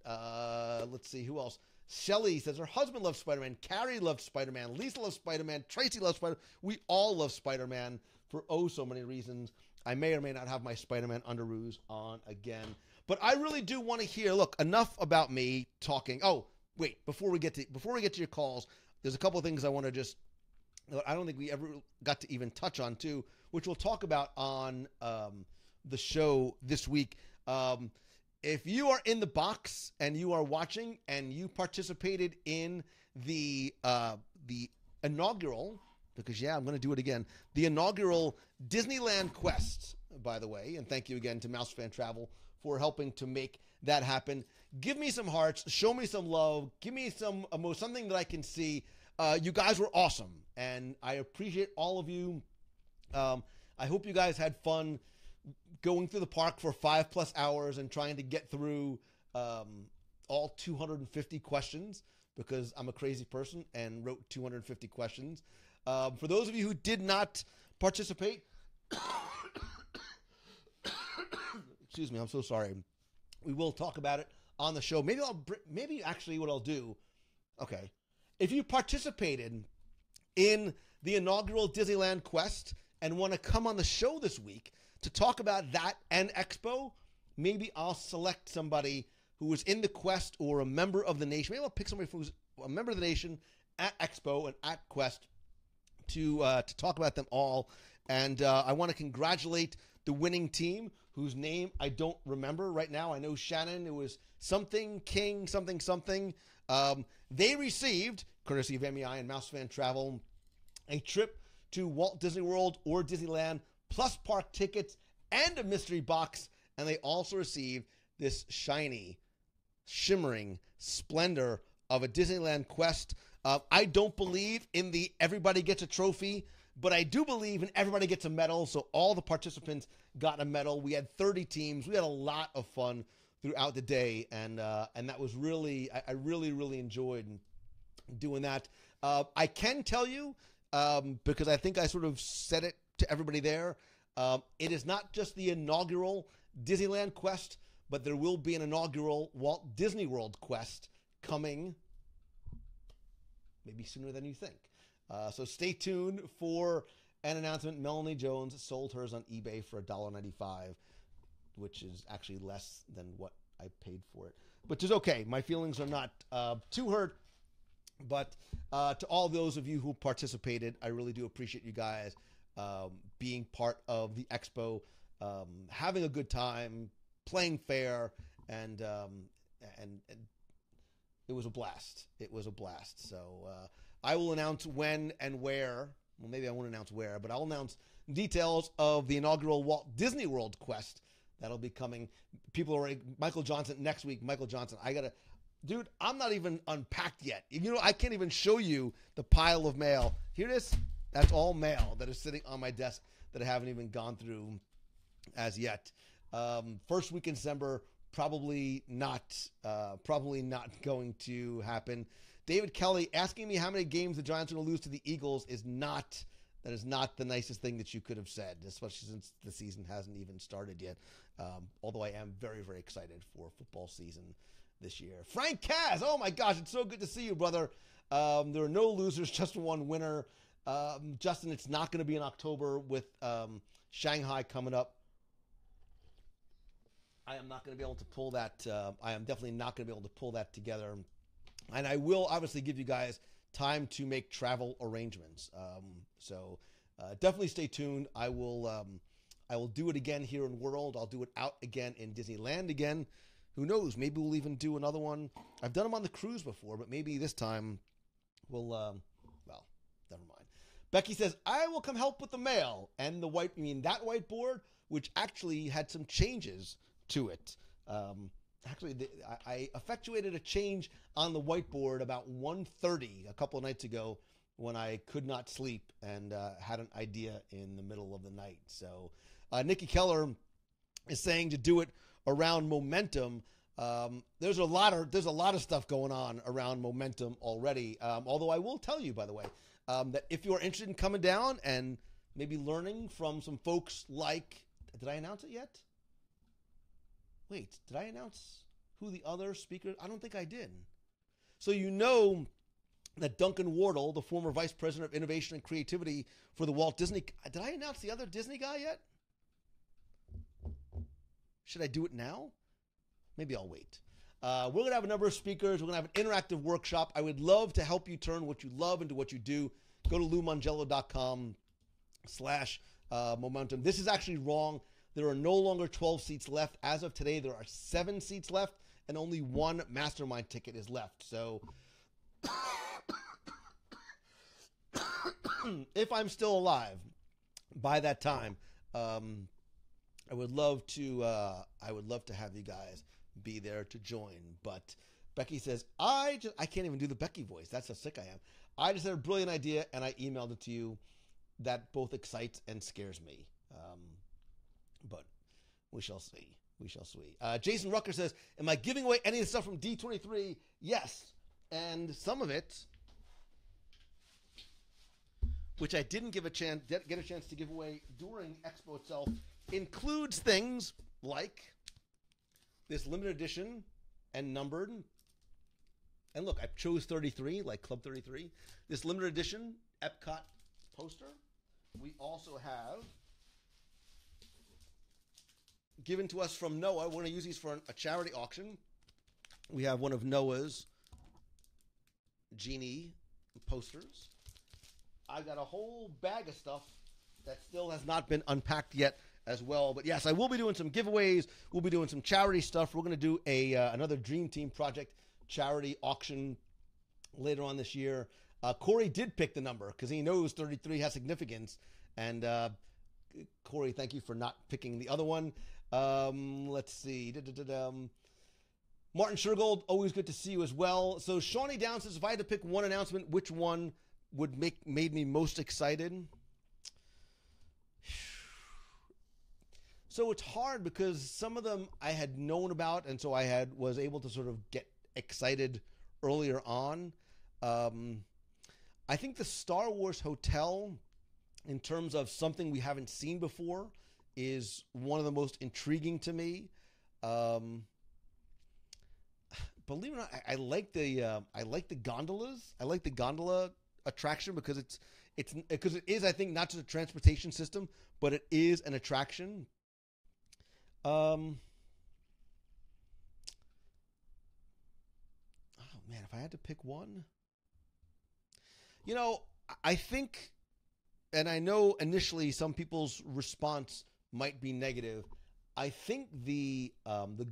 Let's see, who else? Shelly says her husband loves Spider-Man. Carrie loved Spider-Man. Lisa loves Spider-Man. Tracy loves Spider-Man. We all love Spider-Man for so many reasons. I may or may not have my Spider-Man underoos on again. But I really do want to hear, look, enough about me talking. Oh, wait, before we get to your calls, there's a couple of things I want to I don't think we ever got to even touch on too, which we'll talk about on the show this week. If you are in the box and you are watching and you participated in the inaugural, because I'm going to do it again, the inaugural Disneyland Quest, by the way, and thank you again to Mouse Fan Travel for helping to make that happen. Give me some hearts, show me some love, give me something that I can see. You guys were awesome, and I appreciate all of you. I hope you guys had fun going through the park for 5+ hours and trying to get through all 250 questions because I'm a crazy person and wrote 250 questions. For those of you who did not participate, excuse me, I'm so sorry. We will talk about it on the show. Maybe actually what I'll do, okay, if you participated in the inaugural Disneyland Quest and want to come on the show this week to talk about that and Expo, maybe I'll select somebody who was in the Quest or a member of the nation. Maybe I'll pick somebody who's a member of the nation at Expo and at Quest to talk about them all. And I want to congratulate the winning team, whose name I don't remember right now. I know Shannon, it was something King, something. They received, courtesy of MEI and Mouse Fan Travel, a trip to Walt Disney World or Disneyland, plus park tickets and a mystery box. And they also received this shiny, shimmering splendor of a Disneyland Quest. I don't believe in the everybody gets a trophy, but I do believe in everybody gets a medal. So all the participants got a medal. We had 30 teams. We had a lot of fun throughout the day, and that was really, I really enjoyed doing that. I can tell you, because I think I sort of said it to everybody there, it is not just the inaugural Disneyland Quest, but there will be an inaugural Walt Disney World Quest coming maybe sooner than you think. So stay tuned for an announcement. Melanie Jones sold hers on eBay for $1.95, which is actually less than what I paid for it, which is okay. My feelings are not too hurt, but to all those of you who participated, I really do appreciate you guys being part of the expo, having a good time, playing fair, and it was a blast. It was a blast. So I will announce when and where. Well, maybe I won't announce where, but I'll announce details of the inaugural Walt Disney World Quest that'll be coming. People are Michael Johnson next week. Michael Johnson, dude, I'm not even unpacked yet. You know, I can't even show you the pile of mail. Here it is. That's all mail that is sitting on my desk that I haven't even gone through as yet. First week in December, probably not going to happen. David Kelly asking me how many games the Giants are going to lose to the Eagles is not the nicest thing that you could have said, especially since the season hasn't even started yet. Although I am very, very excited for football season this year. Frank Kaz, oh my gosh, it's so good to see you, brother. There are no losers, just one winner. Justin, it's not going to be in October with Shanghai coming up. I am not going to be able to pull that. I am definitely not going to be able to pull that together. And I will obviously give you guys time to make travel arrangements. So definitely stay tuned. I will do it again here in World. I'll do it out again in Disneyland again. Who knows? Maybe we'll even do another one. I've done them on the cruise before, but maybe this time we'll, well, never mind. Becky says, I will come help with the mail. And that whiteboard, which actually had some changes to it. I effectuated a change on the whiteboard about 1:30 a couple of nights ago when I could not sleep and had an idea in the middle of the night. So Nikki Keller is saying to do it around Momentum. There's a lot of stuff going on around Momentum already. Although I will tell you, by the way, that if you're interested in coming down and maybe learning from some folks like, did I announce it yet? Wait, did I announce who the other speaker? I don't think I did. So you know that Duncan Wardle, the former Vice President of Innovation and Creativity for the Walt Disney, did I announce the other Disney guy yet? Should I do it now? Maybe I'll wait. We're going to have a number of speakers. We're going to have an interactive workshop. I would love to help you turn what you love into what you do. Go to LouMongello.com/momentum. This is actually wrong. There are no longer 12 seats left. As of today, there are 7 seats left, and only 1 mastermind ticket is left. So if I'm still alive by that time, I would love to have you guys be there to join. But Becky says, I can't even do the Becky voice. That's how sick I am. I just had a brilliant idea, and I emailed it to you. That both excites and scares me. But we shall see. We shall see. Jason Rucker says, am I giving away any of the stuff from D23? Yes. And some of it, which I didn't get a chance to give away during Expo itself, includes things like this limited edition and numbered. And look, I chose 33, like Club 33. This limited edition Epcot poster. We also have, given to us from Noah, we're going to use these for a charity auction. We have one of Noah's Genie posters. I got a whole bag of stuff that still has not been unpacked yet as well. But yes, I will be doing some giveaways. We'll be doing some charity stuff. We're going to do another Dream Team Project charity auction later on this year. Corey did pick the number because he knows 33 has significance. And Corey, thank you for not picking the other one. Let's see. Martin Shergold, always good to see you as well. So Shawnee Down says, if I had to pick one announcement, which one would made me most excited? So it's hard because some of them I had known about, and so I was able to sort of get excited earlier on. I think the Star Wars Hotel, in terms of something we haven't seen before, is one of the most intriguing to me. Believe it or not, I like the gondolas. I like the gondola attraction because it is, I think, not just a transportation system, but it is an attraction. Oh man, if I had to pick one, I think, and I know initially some people's response might be negative. I think the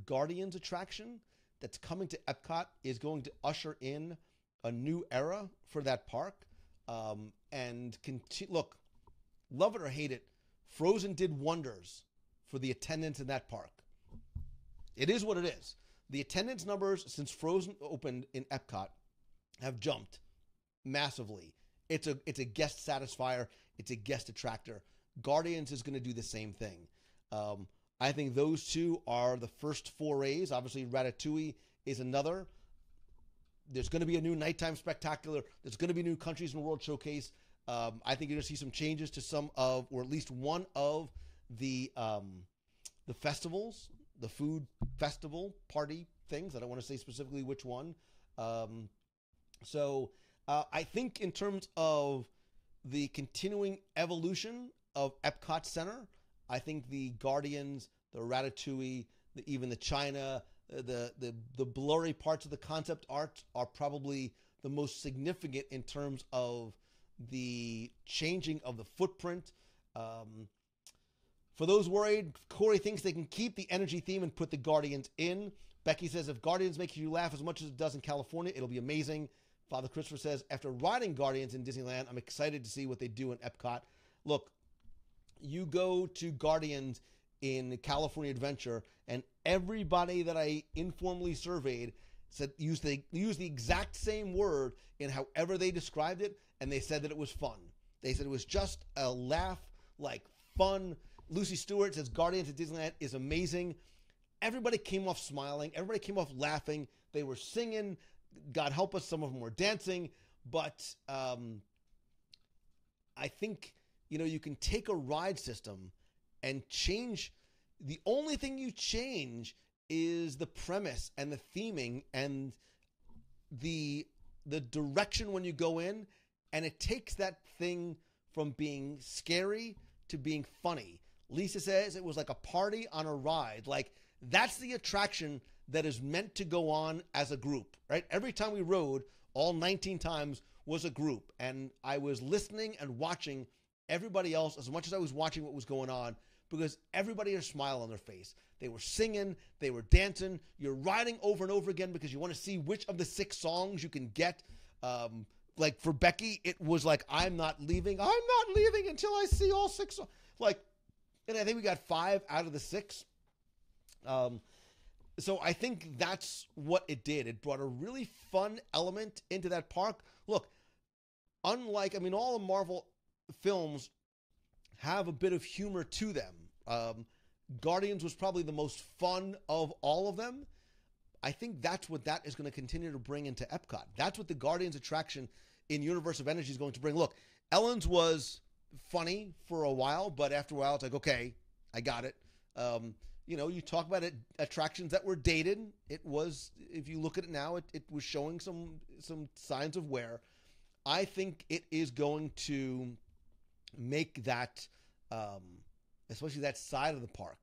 Guardians attraction that's coming to Epcot is going to usher in a new era for that park. And look, love it or hate it, Frozen did wonders for the attendance in that park. It is what it is. The attendance numbers since Frozen opened in Epcot have jumped massively. It's a guest satisfier. It's a guest attractor. Guardians is going to do the same thing. I think those two are the first forays. Obviously, Ratatouille is another. There's going to be a new nighttime spectacular. There's going to be new Countries in the World Showcase. I think you're going to see some changes to some of, or at least one of the festivals, the food festival party things. I don't want to say specifically which one. So I think in terms of the continuing evolution of Epcot Center, I think the Guardians, the Ratatouille, even the China, the blurry parts of the concept art are probably the most significant in terms of the changing of the footprint. For those worried, Corey thinks they can keep the energy theme and put the Guardians in. Becky says, if Guardians makes you laugh as much as it does in California, it'll be amazing. Father Christopher says, after riding Guardians in Disneyland, I'm excited to see what they do in Epcot. Look, you go to Guardians in California Adventure, and everybody that I informally surveyed said use the exact same word in however they described it, and they said that it was fun. They said it was just a laugh, like fun. Lucy Stewart says Guardians at Disneyland is amazing. Everybody came off smiling. Everybody came off laughing. They were singing. God help us, some of them were dancing. But I think, you can take a ride system and change. The only thing you change is the premise and the theming and the direction when you go in. And it takes that thing from being scary to being funny. Lisa says it was like a party on a ride. Like, that's the attraction that is meant to go on as a group, right? Every time we rode, all 19 times, was a group. And I was listening and watching everybody else as much as I was watching what was going on, because everybody had a smile on their face. They were singing. They were dancing. You're riding over and over again because you want to see which of the 6 songs you can get. Like for Becky, it was like, I'm not leaving until I see all 6 songs. Like, and I think we got 5 out of the 6. So I think that's what it did. It brought a really fun element into that park. Look, unlike, all the Marvel films have a bit of humor to them. Guardians was probably the most fun of all of them. I think that's what that is going to continue to bring into Epcot. That's what the Guardians attraction in Universe of Energy is going to bring. Look, Ellen's was funny for a while, but after a while it's like, okay, I got it. You talk about attractions that were dated. It was, if you look at it now, it was showing some signs of wear. I think it is going to make that, especially that side of the park,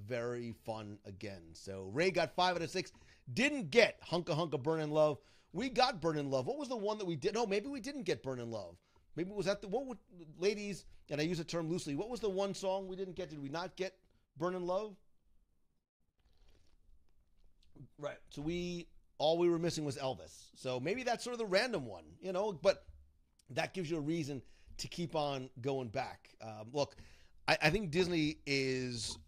very fun again. So Ray got 5 out of 6. Didn't get Hunka Hunka Burn in Love. We got Burn in Love. What was the one that we did? No, maybe we didn't get Burn in Love. maybe was that ladies, and I use the term loosely, what was the one song we didn't get? Did we not get Burnin' Love? Right. So all we were missing was Elvis. So maybe that's sort of the random one, but that gives you a reason to keep on going back. Look, I think Disney is,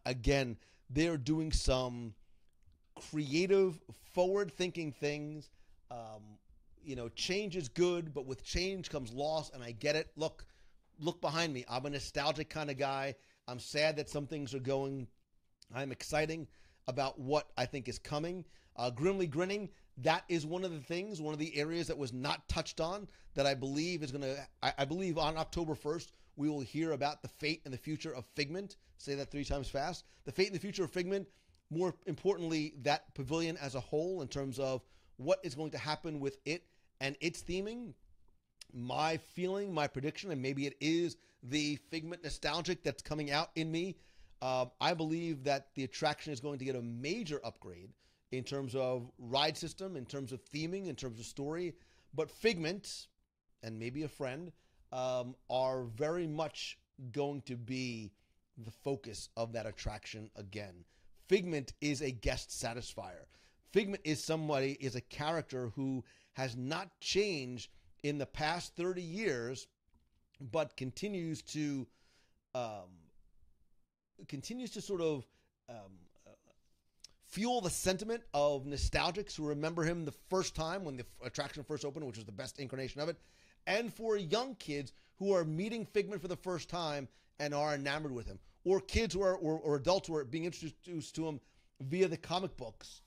again, they're doing some creative, forward-thinking things. Change is good, but with change comes loss, and I get it. Look behind me. I'm a nostalgic kind of guy. I'm sad that some things are going. I'm exciting about what I think is coming. Grimly Grinning, that is one of the areas that was not touched on that I believe is going to, I believe on October 1st, we will hear about the fate and the future of Figment. Say that 3 times fast. The fate and the future of Figment, more importantly, that pavilion as a whole in terms of what is going to happen with it and its theming. My feeling, my prediction, and maybe it is the Figment nostalgic that's coming out in me. I believe that the attraction is going to get a major upgrade in terms of ride system, in terms of theming, in terms of story. But Figment, and maybe a friend, are very much going to be the focus of that attraction again. Figment is a guest satisfier. Figment is a character who has not changed in the past 30 years, but continues to sort of fuel the sentiment of nostalgics who remember him the first time when the attraction first opened, which was the best incarnation of it, and for young kids who are meeting Figment for the first time and are enamored with him, or kids who are or adults who are being introduced to him via the comic books.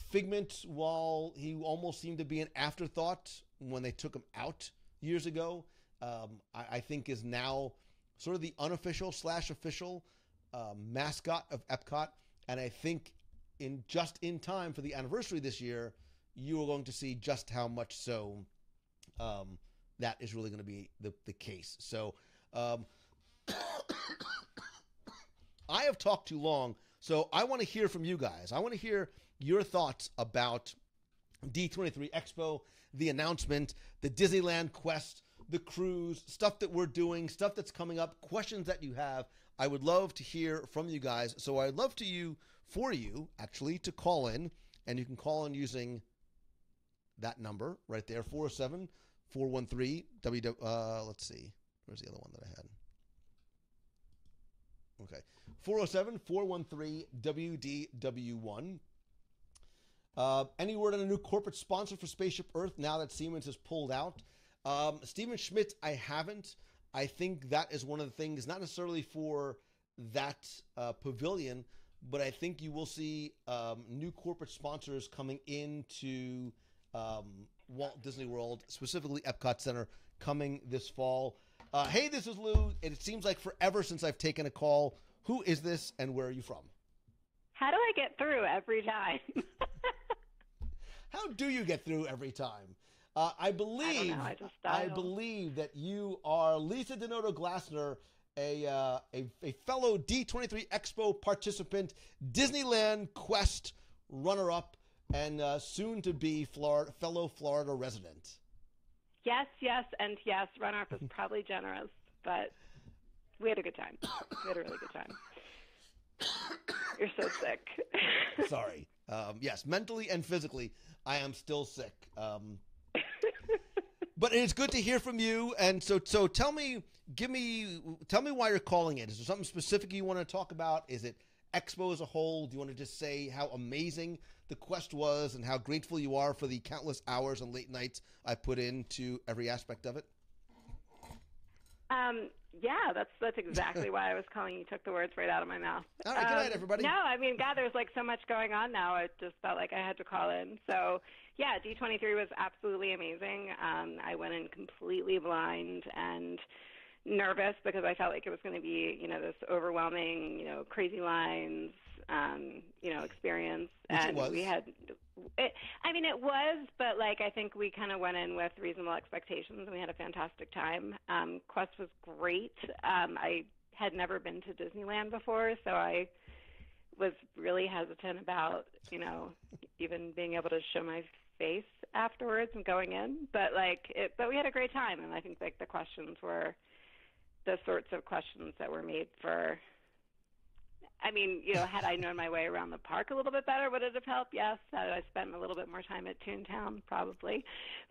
Figment, while he almost seemed to be an afterthought when they took him out years ago, I think is now sort of the unofficial / official mascot of Epcot. And I think in time for the anniversary this year, you are going to see just how much so that is really going to be the case. So I have talked too long, so I want to hear from you guys. I want to hear your thoughts about D23 Expo, the announcement, the Disneyland Quest, the cruise, stuff that we're doing, stuff that's coming up, questions that you have. I would love to hear from you guys. So I'd love for you to call in, and you can call in using that number right there, 407-413 let's see, where's the other one that I had? Okay, 407-413-WDW1. Any word on a new corporate sponsor for Spaceship Earth now that Siemens has pulled out? Steven Schmidt, I haven't. I think that is one of the things, not necessarily for that pavilion, but I think you will see new corporate sponsors coming into Walt Disney World, specifically Epcot Center, coming this fall. Hey, this is Lou. It seems like forever since I've taken a call. Who is this, and where are you from? How do I get through every time? How do you get through every time? I believe that you are Lisa Donato Glassner, a fellow D23 Expo participant, Disneyland Quest runner-up, and soon to be fellow Florida resident. Yes, and yes. Runner-up is probably generous, but we had a good time. We had a really good time. You're so sick. Sorry. Yes, mentally and physically, I am still sick. But it's good to hear from you. And so tell me why you're calling it. Is there something specific you want to talk about? Is it Expo as a whole? Do you want to just say how amazing the Quest was and how grateful you are for the countless hours and late nights I put into every aspect of it? Yeah, that's exactly why I was calling. You took the words right out of my mouth. All right, good night, everybody. No, I mean, God, there's like so much going on now. I just felt like I had to call in. So, yeah, D23 was absolutely amazing. I went in completely blind and nervous because I felt like it was going to be, this overwhelming, crazy lines, experience. Which and it was. It was, but I think we kind of went in with reasonable expectations and we had a fantastic time. Quest was great. I had never been to Disneyland before, so I was really hesitant about, even being able to show my face afterwards and going in, but but we had a great time, and I think like the questions were the sorts of questions that were made for. I mean, had I known my way around the park a little bit better, would it have helped? Yes. Had I spent a little bit more time at Toontown? Probably.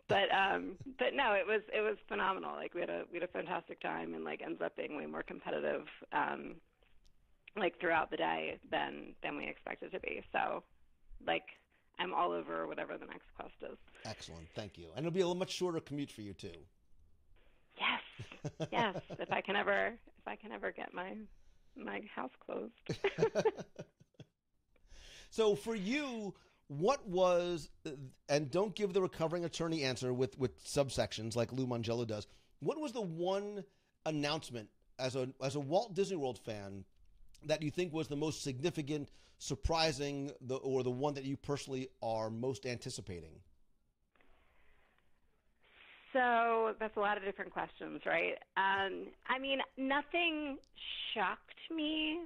But no, it was phenomenal. Like we had a fantastic time, and like ends up being way more competitive, like throughout the day than we expected to be. So, like, I'm all over whatever the next quest is. Excellent, thank you. And it'll be a much shorter commute for you too. Yes, yes. If I can ever get my house closed. So for you, what was, and don't give the recovering attorney answer with subsections like Lou Mongello does, what was the one announcement as a Walt Disney World fan that you think was the most significant, surprising, or the one that you personally are most anticipating? So that's a lot of different questions, right? I mean, nothing shocked me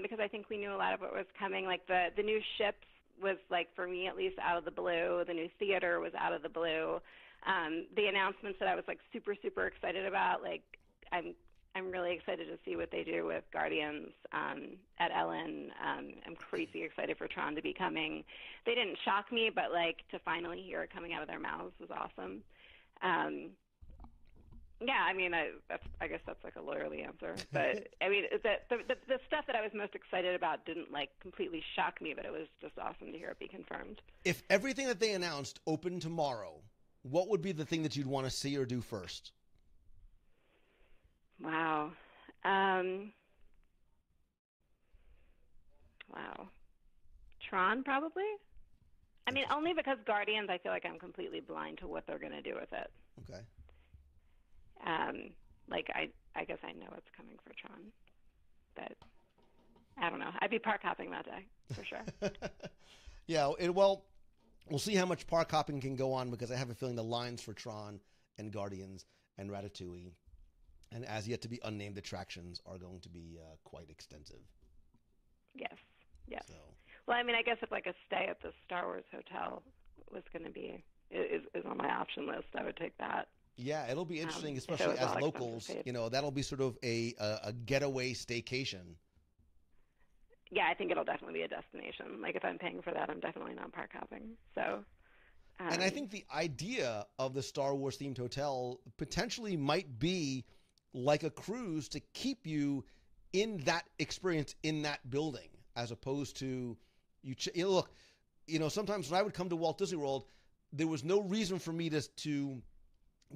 because I think we knew a lot of what was coming. Like the new ships was, like, for me at least, out of the blue. The new theater was out of the blue. The announcements that I was like super, super excited about, like I'm really excited to see what they do with Guardians at Ellen. I'm crazy excited for Tron to be coming. They didn't shock me, but like to finally hear it coming out of their mouths was awesome. Yeah, I mean, I guess that's like a lawyerly answer, but I mean, the stuff that I was most excited about didn't like completely shock me, but it was just awesome to hear it be confirmed. If everything that they announced opened tomorrow, what would be the thing that you'd want to see or do first? Wow. Wow. Tron, probably? I mean, only because Guardians, I feel like I'm completely blind to what they're going to do with it. Okay. Like, I guess I know what's coming for Tron, but I don't know. I'd be park hopping that day, for sure. Yeah, well, we'll see how much park hopping can go on, because I have a feeling the lines for Tron and Guardians and Ratatouille and as yet to be unnamed attractions are going to be quite extensive. Yes, yes. So. Well, I mean, I guess if like a stay at the Star Wars hotel was going to be is on my option list, I would take that. Yeah, it'll be interesting, especially as locals. That'll be sort of a getaway staycation. Yeah, I think it'll definitely be a destination. Like if I'm paying for that, I'm definitely not park hopping. So. And I think the idea of the Star Wars themed hotel potentially might be like a cruise to keep you in that experience in that building, as opposed to look. Sometimes when I would come to Walt Disney World, there was no reason for me to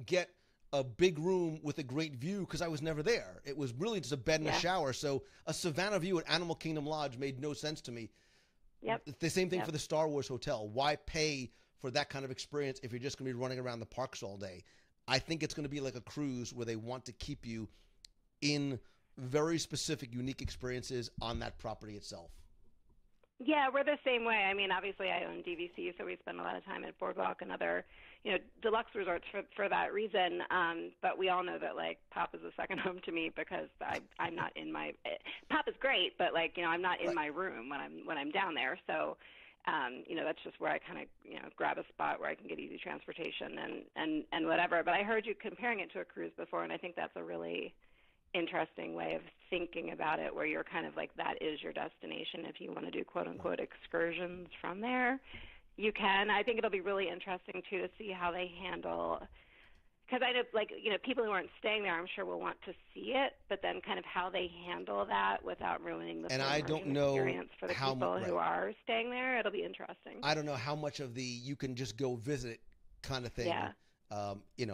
get a big room with a great view because I was never there. It was really just a bed and a shower. So a Savannah view at Animal Kingdom Lodge made no sense to me. Yep. The same thing for the Star Wars hotel. Why pay for that kind of experience if you're just going to be running around the parks all day? I think it's going to be like a cruise where they want to keep you in very specific, unique experiences on that property itself. Yeah, we're the same way. I mean, obviously I own DVC, so we spend a lot of time at Boardwalk and other, deluxe resorts for that reason. But we all know that, like, Pop is a second home to me because I'm not in my – Pop is great, but, like, I'm not in my room when I'm down there. So, that's just where I kind of, grab a spot where I can get easy transportation and whatever. But I heard you comparing it to a cruise before, and I think that's a really – interesting way of thinking about it, where you're kind of like, that is your destination. If you want to do quote unquote excursions from there, you can. I think it'll be really interesting too to see how they handle, because I know, like, people who aren't staying there, I'm sure will want to see it, but then kind of how they handle that without ruining the experience for the people who are staying there. It'll be interesting. I don't know how much of the you can just go visit kind of thing. Yeah.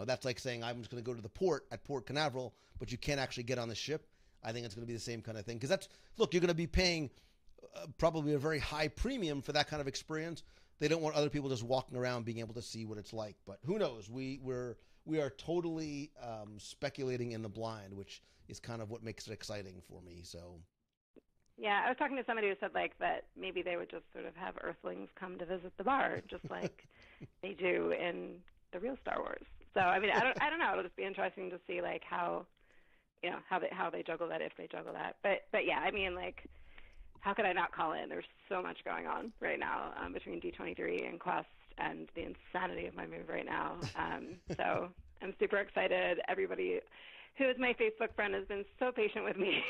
That's like saying I'm just going to go to the port at Port Canaveral, but you can't actually get on the ship. I think it's going to be the same kind of thing, because you're going to be paying probably a very high premium for that kind of experience. They don't want other people just walking around being able to see what it's like. But who knows? We are totally speculating in the blind, which is kind of what makes it exciting for me. So. Yeah, I was talking to somebody who said like that maybe they would just sort of have Earthlings come to visit the bar, just like they do in the real Star Wars. So I mean, I don't know. It'll just be interesting to see like how they juggle that, if they juggle that. But yeah, I mean, like, how could I not call in? There's so much going on right now between D23 and Quest and the insanity of my move right now. So I'm super excited. Everybody who is my Facebook friend has been so patient with me.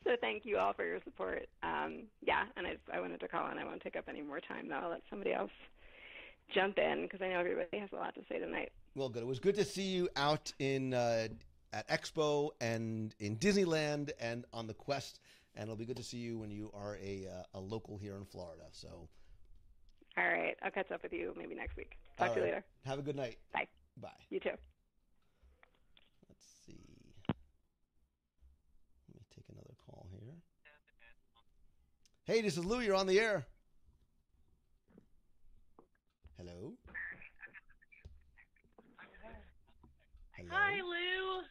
So thank you all for your support. Yeah, and I wanted to call in. I won't take up any more time, though. I'll let somebody else jump in because I know everybody has a lot to say tonight. Well, good. It was good to see you out in at Expo and in Disneyland and on the Quest, and it'll be good to see you when you are a local here in Florida. So, all right, I'll catch up with you maybe next week. Talk to you later. Have a good night. Bye. Bye. You too. Let's see. Let me take another call here. Hey, this is Lou. You're on the air. Hello. Hello. Hi, Lou.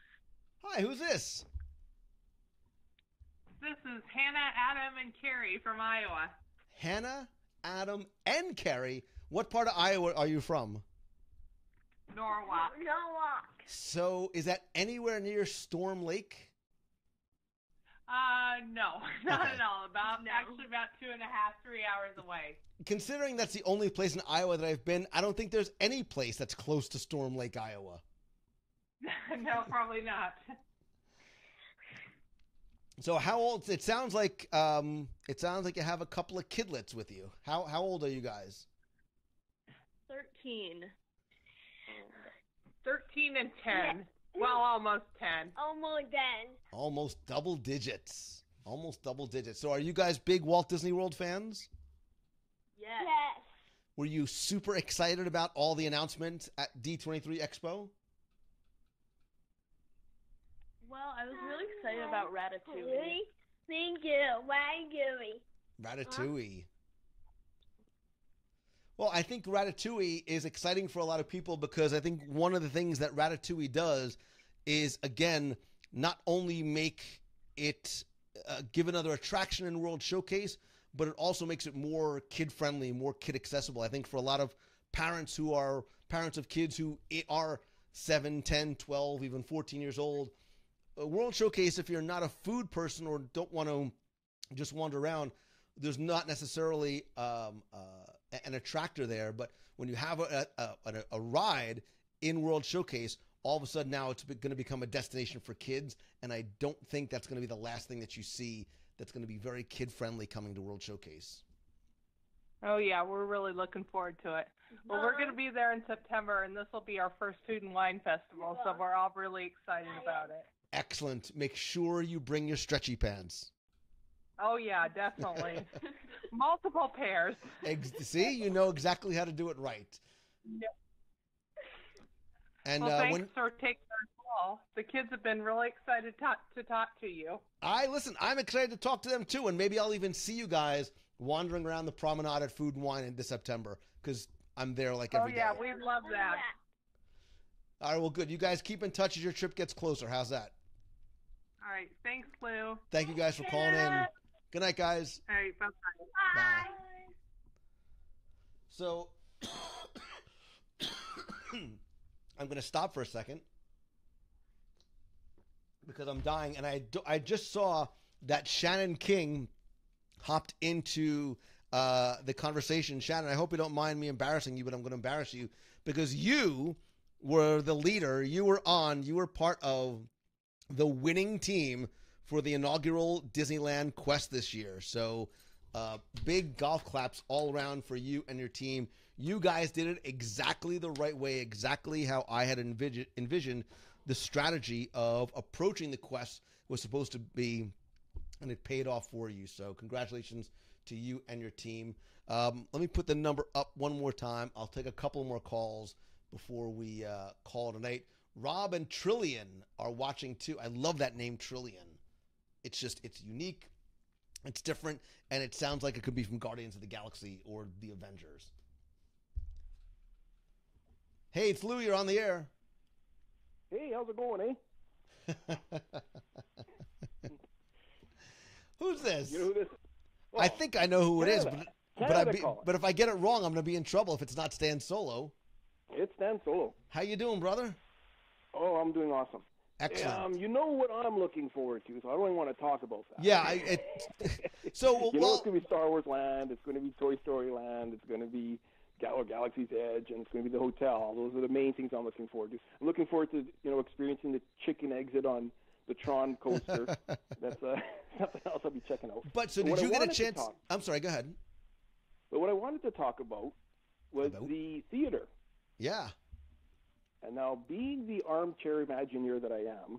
Hi, who's this? This is Hannah, Adam, and Carrie from Iowa. Hannah, Adam, and Carrie. What part of Iowa are you from? Norwalk. So, is that anywhere near Storm Lake? No, not at all. Actually about 2.5, 3 hours away. Considering that's the only place in Iowa that I've been, I don't think there's any place that's close to Storm Lake, Iowa. No, probably not. So how old? It sounds like you have a couple of kidlets with you. How old are you guys? 13. 13 and 10. Yeah. Well, almost 10. Almost 10. Almost double digits. Almost double digits. So are you guys big Walt Disney World fans? Yes. Were you super excited about all the announcements at D23 Expo? Well, I was really excited about Ratatouille. Thank you. Ratatouille. Well, I think Ratatouille is exciting for a lot of people because I think one of the things that Ratatouille does is, again, not only make it give another attraction in World Showcase, but it also makes it more kid-friendly, more kid-accessible. I think for a lot of parents who are parents of kids who are 7, 10, 12, even 14 years old, World Showcase, if you're not a food person or don't want to just wander around, there's not necessarily an attractor there. But when you have a ride in World Showcase, all of a sudden now it's going to become a destination for kids. And I don't think that's going to be the last thing that you see that's going to be very kid-friendly coming to World Showcase. Oh, yeah, we're really looking forward to it. Well, we're going to be there in September, and this will be our first Food and Wine Festival, so we're all really excited about it. Excellent. Make sure you bring your stretchy pants. Oh, yeah, definitely. Multiple pairs. See, you know exactly how to do it right. Yep. And well, thanks for taking our call. The kids have been really excited to talk to you. I'm excited to talk to them too, and maybe I'll even see you guys wandering around the promenade at Food and Wine in this September because I'm there like every day. Oh, yeah, we'd love that. All right, well, good. You guys keep in touch as your trip gets closer. How's that? All right, thanks, Lou. Thank you guys for calling in. Good night, guys. All right, bye-bye. Bye. So, I'm going to stop for a second because I'm dying, and I just saw that Shannon King hopped into the conversation. Shannon, I hope you don't mind me embarrassing you, but I'm going to embarrass you because you were the leader. You were part of the winning team for the inaugural Disneyland Quest this year. So big golf claps all around for you and your team. You guys did it exactly the right way, exactly how I had envisioned the strategy of approaching the Quest was supposed to be, and it paid off for you. So congratulations to you and your team. Let me put the number up one more time. I'll take a couple more calls before we call it a night. Rob and Trillian are watching too. I love that name, Trillian. It's unique, it's different, and it sounds like it could be from Guardians of the Galaxy or the Avengers. Hey, it's Lou. You're on the air. Hey, how's it going, eh? Who's this? You know who this is? Oh, I think I know who it is, Canada. But if I get it wrong, I'm going to be in trouble if it's not Stan Solo. It's Dan Solo. How you doing, brother? Oh, I'm doing awesome. Excellent. You know what I'm looking forward to, so I don't even want to talk about that. Yeah. So you know, it's going to be Star Wars Land. It's going to be Toy Story Land. It's going to be Galaxy's Edge, and it's going to be the hotel. Those are the main things I'm looking forward to. I'm looking forward to experiencing the chicken exit on the Tron coaster. That's something else I'll be checking out. But so did you get a chance? I'm sorry. Go ahead. But what I wanted to talk about was the theater. Yeah. And now, being the armchair Imagineer that I am,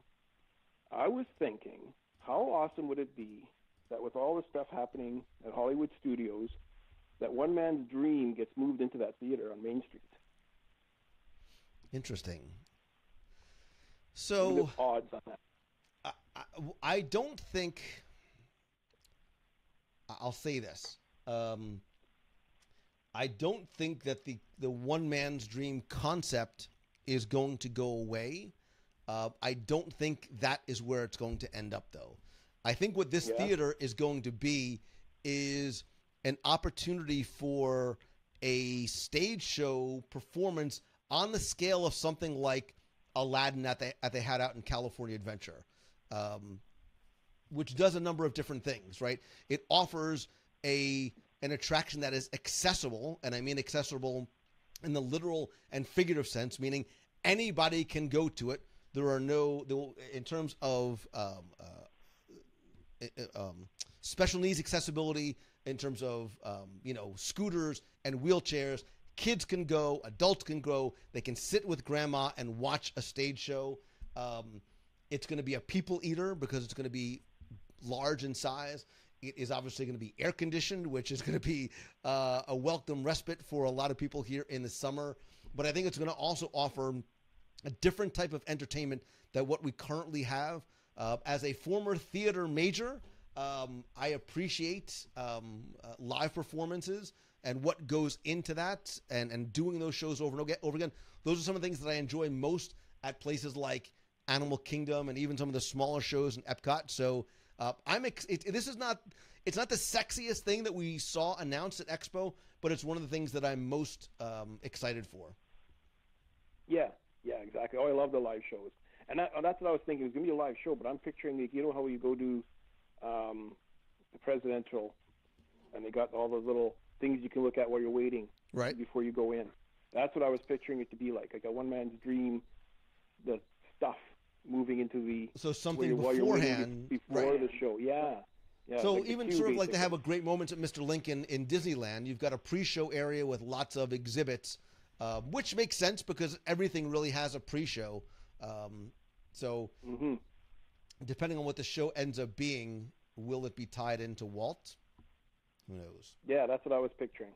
I was thinking, how awesome would it be that with all the stuff happening at Hollywood Studios, that one man's dream gets moved into that theater on Main Street? Interesting. So, odds on that. I don't think. I'll say this. I don't think that the one man's dream concept is going to go away. I don't think that is where it's going to end up, though. I think what this theater is going to be is an opportunity for a stage show performance on the scale of something like Aladdin that they had out in California Adventure, which does a number of different things, right? It offers an attraction that is accessible, and I mean accessible in the literal and figurative sense, meaning anybody can go to it. There are in terms of special needs accessibility, in terms of scooters and wheelchairs, kids can go, adults can go. They can sit with grandma and watch a stage show. It's going to be a people eater because it's going to be large in size. It is obviously going to be air conditioned, which is going to be a welcome respite for a lot of people here in the summer. But I think it's going to also offer a different type of entertainment than what we currently have. As a former theater major, I appreciate live performances and what goes into that, and doing those shows over and over again. Those are some of the things that I enjoy most at places like Animal Kingdom and even some of the smaller shows in Epcot. So this is not the sexiest thing that we saw announced at Expo, but it's one of the things that I'm most excited for. Yeah, exactly. Oh, I love the live shows. And that's what I was thinking. It was going to be a live show, but I'm picturing, how you go to the presidential, and they got all those little things you can look at while you're waiting before you go in. That's what I was picturing it to be like a one man's dream, the stuff moving into the... So something beforehand. Before the show, yeah. So like even sort of like to have a great moment at Mr. Lincoln in Disneyland, you've got a pre-show area with lots of exhibits, which makes sense because everything really has a pre-show. Depending on what the show ends up being, will it be tied into Walt? Who knows? Yeah, that's what I was picturing.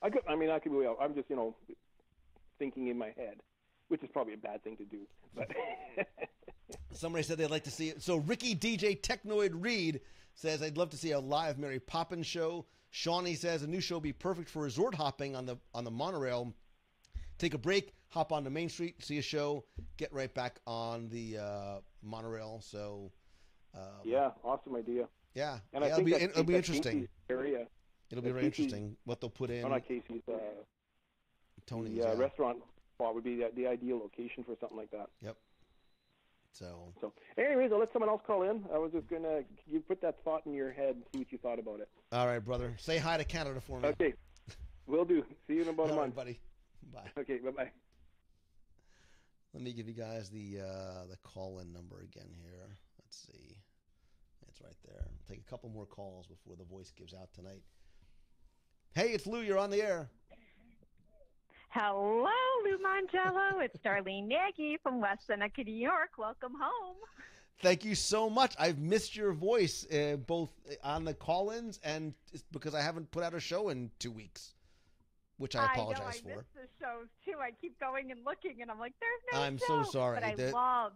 I could be. I'm just thinking in my head, which is probably a bad thing to do. But somebody said they'd like to see it. So Ricky DJ Technoid Reed says, I'd love to see a live Mary Poppins show. Shawnee says a new show would be perfect for resort hopping on the monorail. Take a break, hop onto Main Street, see a show, get right back on the monorail. So awesome idea. Yeah, and I think it'll be interesting. Area. It'll be very interesting what they'll put in. Not Casey's. Tony's restaurant spot would be the ideal location for something like that. Yep. So anyways, I'll let someone else call in. I was just gonna put that thought in your head and see what you thought about it. All right, brother. Say hi to Canada for me. Okay, will do. See you in about a month, buddy. Bye. Okay, bye. Let me give you guys the call-in number again here. Let's see. It's right there. I'll take a couple more calls before the voice gives out tonight. Hey, it's Lou. You're on the air. Hello, Lou Mongello. It's Darlene Nagy from West Seneca, New York. Welcome home. Thank you so much. I've missed your voice both on the call-ins and because I haven't put out a show in 2 weeks, which I apologize for. I missed the shows, too. I keep going and looking, and I'm like, there's no I'm show. So sorry. But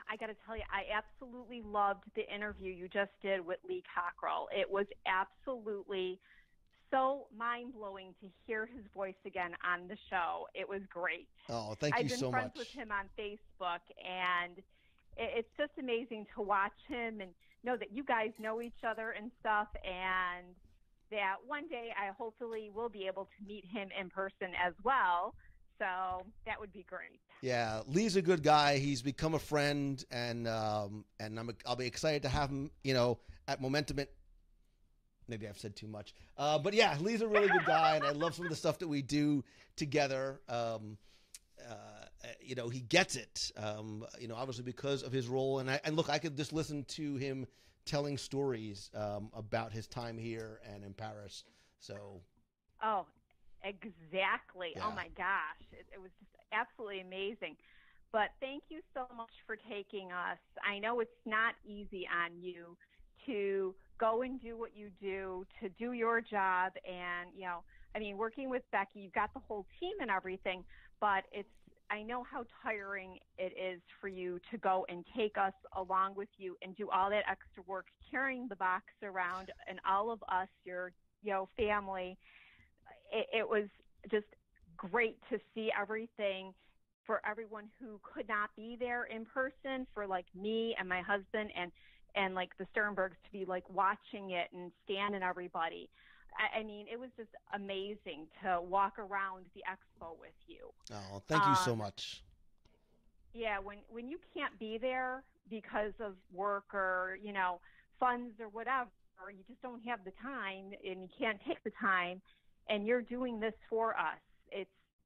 I got to tell you, I absolutely loved the interview you just did with Lee Cockrell. It was absolutely so mind-blowing to hear his voice again on the show. It was great. Oh, thank you so much. I've been friends with him on Facebook, and it's just amazing to watch him and know that you guys know each other and stuff, and that one day I hopefully will be able to meet him in person as well. So that would be great. Yeah, Lee's a good guy. He's become a friend, and I'll be excited to have him, at Momentum. Maybe I've said too much, but yeah, Lee's a really good guy, and I love some of the stuff that we do together. He gets it. Obviously because of his role, and look, I could just listen to him telling stories about his time here and in Paris. So. Oh, exactly. Yeah. Oh my gosh, it was just absolutely amazing. But thank you so much for taking us. I know it's not easy on you to go and do what you do, to do your job, and working with Becky, you've got the whole team and everything, but I know how tiring it is for you to go and take us along with you and do all that extra work carrying the box around, and all of us, your family. It was just great to see everything for everyone who could not be there in person, for like me and my husband and like the Sternbergs to be like watching it and Stan and everybody. I mean, it was just amazing to walk around the expo with you. Oh, thank you so much. Yeah, when you can't be there because of work or, funds or whatever, or you just don't have the time and you can't take the time, and you're doing this for us,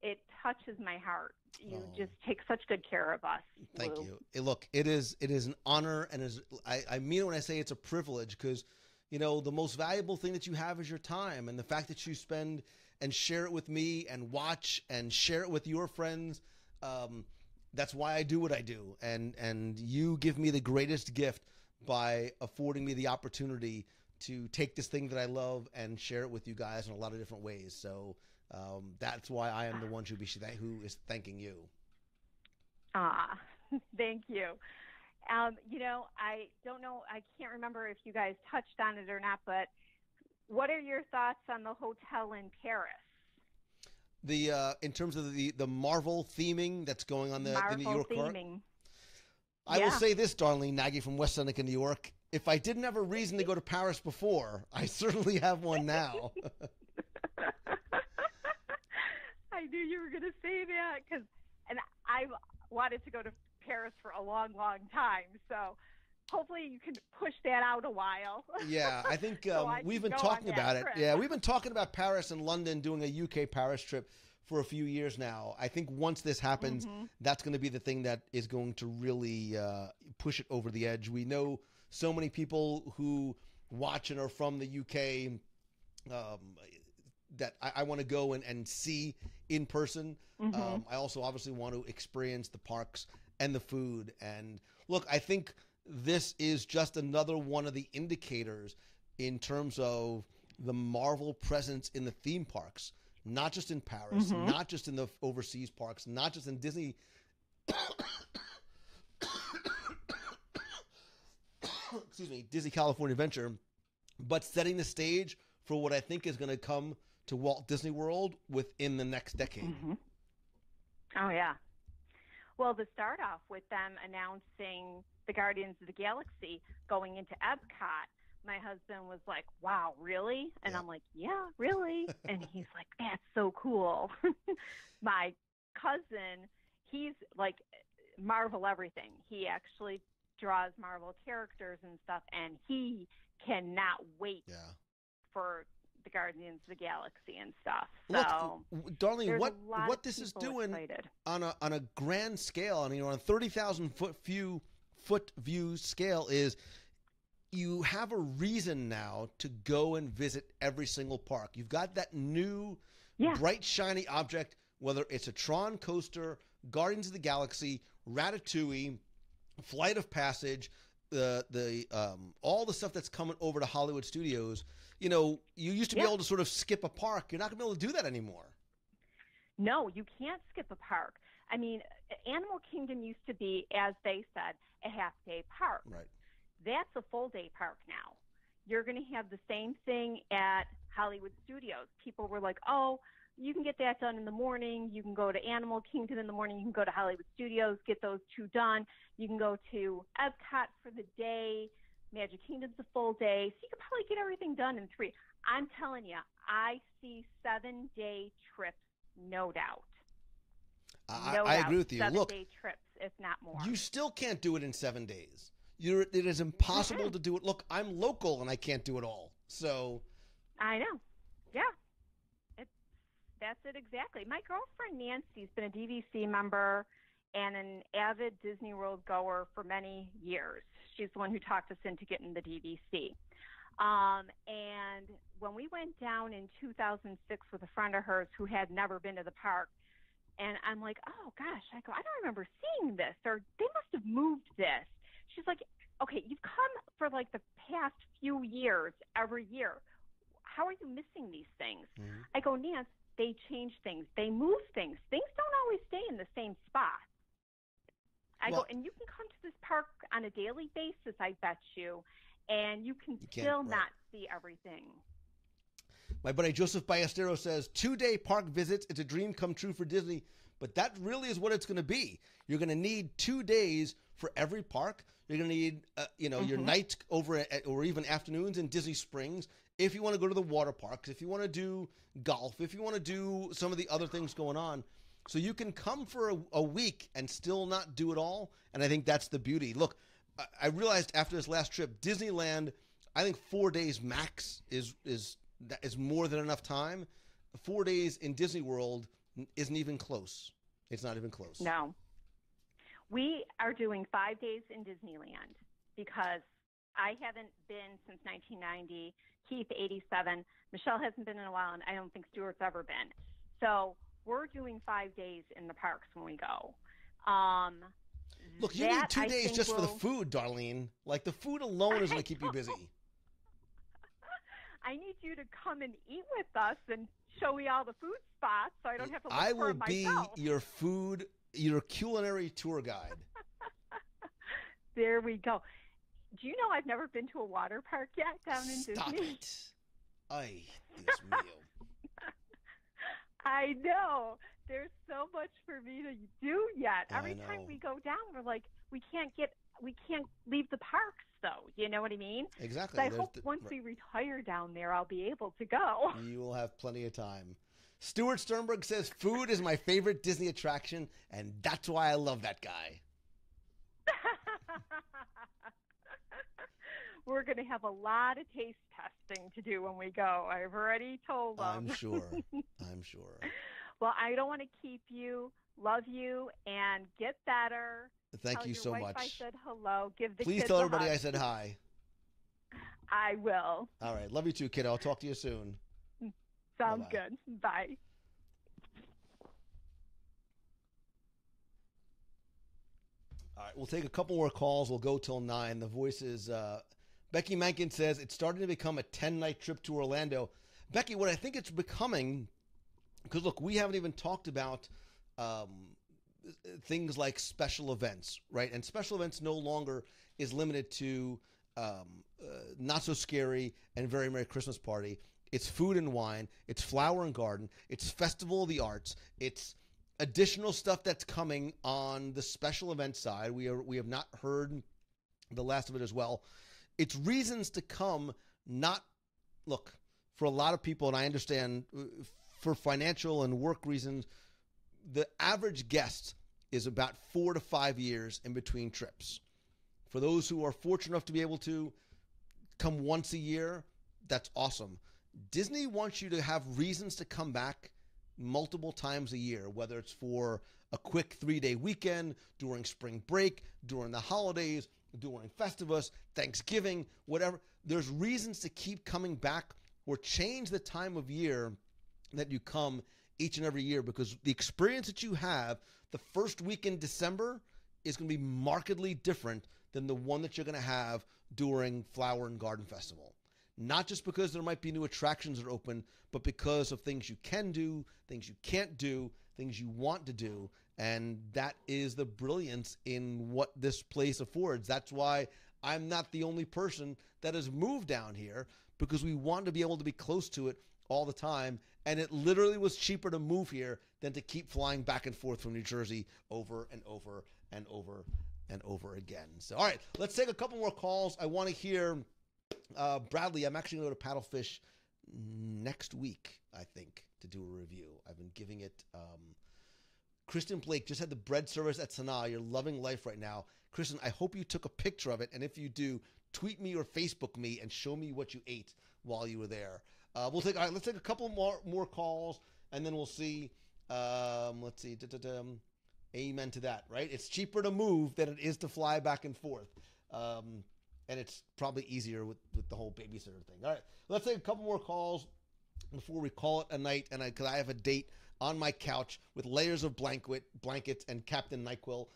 it touches my heart. You just take such good care of us. Thank Lou. you. Look, it is an honor, and I mean it when I say it's a privilege, because the most valuable thing that you have is your time, and the fact that you spend and share it with me and watch and share it with your friends. That's why I do what I do, and you give me the greatest gift by affording me the opportunity to take this thing that I love and share it with you guys in a lot of different ways. So that's why I am the one who is thanking you. Thank you. I don't know, I can't remember if you guys touched on it or not, but what are your thoughts on the hotel in Paris? In terms of the Marvel theming that's going on the New York theming. I will say this, Darlene Nagy from West Seneca, New York. If I didn't have a reason to go to Paris before, I certainly have one now. I knew you were going to say that, and I wanted to go to Paris for a long, long time. So hopefully you can push that out a while. Yeah, I think so we've been talking about it. Yeah, we've been talking about Paris and London, doing a UK Paris trip for a few years now. I think once this happens, that's going to be the thing that is going to really push it over the edge. We know so many people who watch and are from the UK that I want to go and see in person. I also obviously want to experience the parks and the food. And look, I think this is just another one of the indicators in terms of the Marvel presence in the theme parks, not just in Paris, not just in the overseas parks, not just in Disney. Excuse me, Disney California Adventure, but setting the stage for what I think is going to come to Walt Disney World within the next decade. Oh, yeah. Well, to start off with them announcing the Guardians of the Galaxy going into Epcot, my husband was like, wow, really? And I'm like, yeah, really? And he's like, that's so cool. My cousin, he's like Marvel everything. He actually draws Marvel characters and stuff, and he cannot wait for the Guardians of the Galaxy and stuff. So, look, darling, what this is doing on a grand scale, on a 30,000 foot view scale, is you have a reason now to go and visit every single park. You've got that new bright shiny object, whether it's a Tron coaster, Guardians of the Galaxy, Ratatouille, Flight of Passage, all the stuff that's coming over to Hollywood Studios. You used to be able to sort of skip a park. You're not going to be able to do that anymore. No, you can't skip a park. I mean, Animal Kingdom used to be, as they said, a half-day park. Right. That's a full-day park now. You're going to have the same thing at Hollywood Studios. People were like, oh, you can get that done in the morning. You can go to Animal Kingdom in the morning. You can go to Hollywood Studios, get those two done. You can go to Epcot for the day. Magic Kingdom's a full day. So you can probably get everything done in 3. I'm telling you, I see 7-day trips, no doubt. I agree with you. Look, 7-day trips, if not more. You still can't do it in 7 days. It is impossible to do it. Look, I'm local and I can't do it all. So I know. Yeah. That's it exactly. My girlfriend Nancy's been a DVC member and an avid Disney World goer for many years. She's the one who talked us into getting the DVC. And when we went down in 2006 with a friend of hers who had never been to the park, and I'm like, oh, gosh, I don't remember seeing this, or they must have moved this. She's like, okay, you've come for like the past few years, every year. How are you missing these things? Mm-hmm. I go, Nance, they change things. They move things. Things don't always stay in the same spot. I go, and you can come to this park on a daily basis, I bet you, and you can still not see everything. My buddy Joseph Ballesteros says, 2-day park visits, it's a dream come true for Disney, but that really is what it's going to be. You're going to need 2 days for every park. You're going to need, your nights over or even afternoons in Disney Springs. If you want to go to the water parks, if you want to do golf, if you want to do some of the other things going on. So you can come for a week and still not do it all. And I think that's the beauty. Look, I realized after this last trip, Disneyland, I think 4 days max is more than enough time. 4 days in Disney World isn't even close. It's not even close. No. We are doing 5 days in Disneyland because I haven't been since 1990. Keith, 87. Michelle hasn't been in a while, and I don't think Stuart's ever been. So we're doing 5 days in the parks when we go. Look, you need 2 days just for the food, Darlene. Like, the food alone is going to keep you busy. I need you to come and eat with us and show me all the food spots so I don't have to look for them myself. I will be your culinary tour guide. There we go. Do you know I've never been to a water park yet down in Disney? Stop it. Ay, Dios mío. I know. There's so much for me to do yet. Every time we go down, we're like, we can't leave the parks, though. You know what I mean? Exactly. So I hope once we retire down there, I'll be able to go. You will have plenty of time. Stuart Sternberg says, food is my favorite Disney attraction, and that's why I love that guy. We're going to have a lot of taste testing to do when we go. I've already told them. I'm sure. I'm sure. Well, I don't want to keep you. Love you, and get better. Thank you so much. I said hello. Give the Please kids tell a everybody hug. I said hi. I will. All right. Love you too, kiddo. I'll talk to you soon. Sounds Bye-bye. good. Bye. All right. We'll take a couple more calls. We'll go till 9. The voice is Becky Mankin says it's starting to become a 10-night trip to Orlando. Becky, what I think it's becoming, because look, we haven't even talked about things like special events, right? And special events no longer is limited to Not So Scary and Very Merry Christmas Party. It's Food and Wine. It's Flower and Garden. It's Festival of the Arts. It's additional stuff that's coming on the special event side. We have not heard the last of it as well. It's reasons to come, look, for a lot of people, and I understand for financial and work reasons, the average guest is about 4 to 5 years in between trips. For those who are fortunate enough to be able to come once a year, that's awesome. Disney wants you to have reasons to come back multiple times a year, whether it's for a quick 3-day weekend, during spring break, during the holidays, during Festivus, Thanksgiving, whatever. There's reasons to keep coming back or change the time of year that you come each and every year, because the experience that you have the first week in December is going to be markedly different than the one that you're going to have during Flower and Garden Festival. Not just because there might be new attractions that are open, but because of things you can do, things you can't do, things you want to do. And that is the brilliance in what this place affords. That's why I'm not the only person that has moved down here, because we want to be able to be close to it all the time. And it literally was cheaper to move here than to keep flying back and forth from New Jersey over and over and over and over again. So, all right, let's take a couple more calls. I want to hear Bradley. I'm actually going to go to Paddlefish next week, I think, to do a review. I've been giving it Kristen Blake just had the bread service at Sanaa. You're loving life right now. Kristen, I hope you took a picture of it, and if you do, tweet me or Facebook me and show me what you ate while you were there. Let's take a couple more calls, and then we'll see. Let's see. Amen to that, right? It's cheaper to move than it is to fly back and forth. And it's probably easier with the whole babysitter thing. All right, let's take a couple more calls before we call it a night. And because I have a date on my couch with layers of blankets and Captain NyQuil.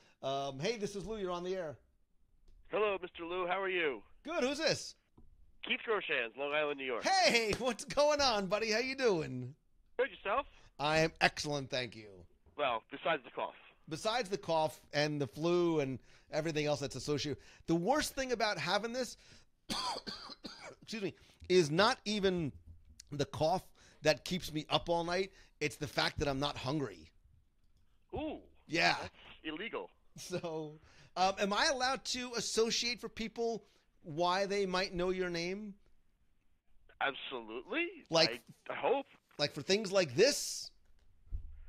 Hey, this is Lou. You're on the air. Hello, Mr. Lou. How are you? Good. Who's this? Keith Groshans, Long Island, New York. Hey, what's going on, buddy? How you doing? Good, yourself? I am excellent, thank you. Well, besides the cough. Besides the cough and the flu and everything else that's associated, the worst thing about having this, excuse me, is not even the cough that keeps me up all night. It's the fact that I'm not hungry. Ooh. Yeah. That's illegal. So, am I allowed to associate for people why they might know your name? Absolutely. Like, I hope. Like for things like this?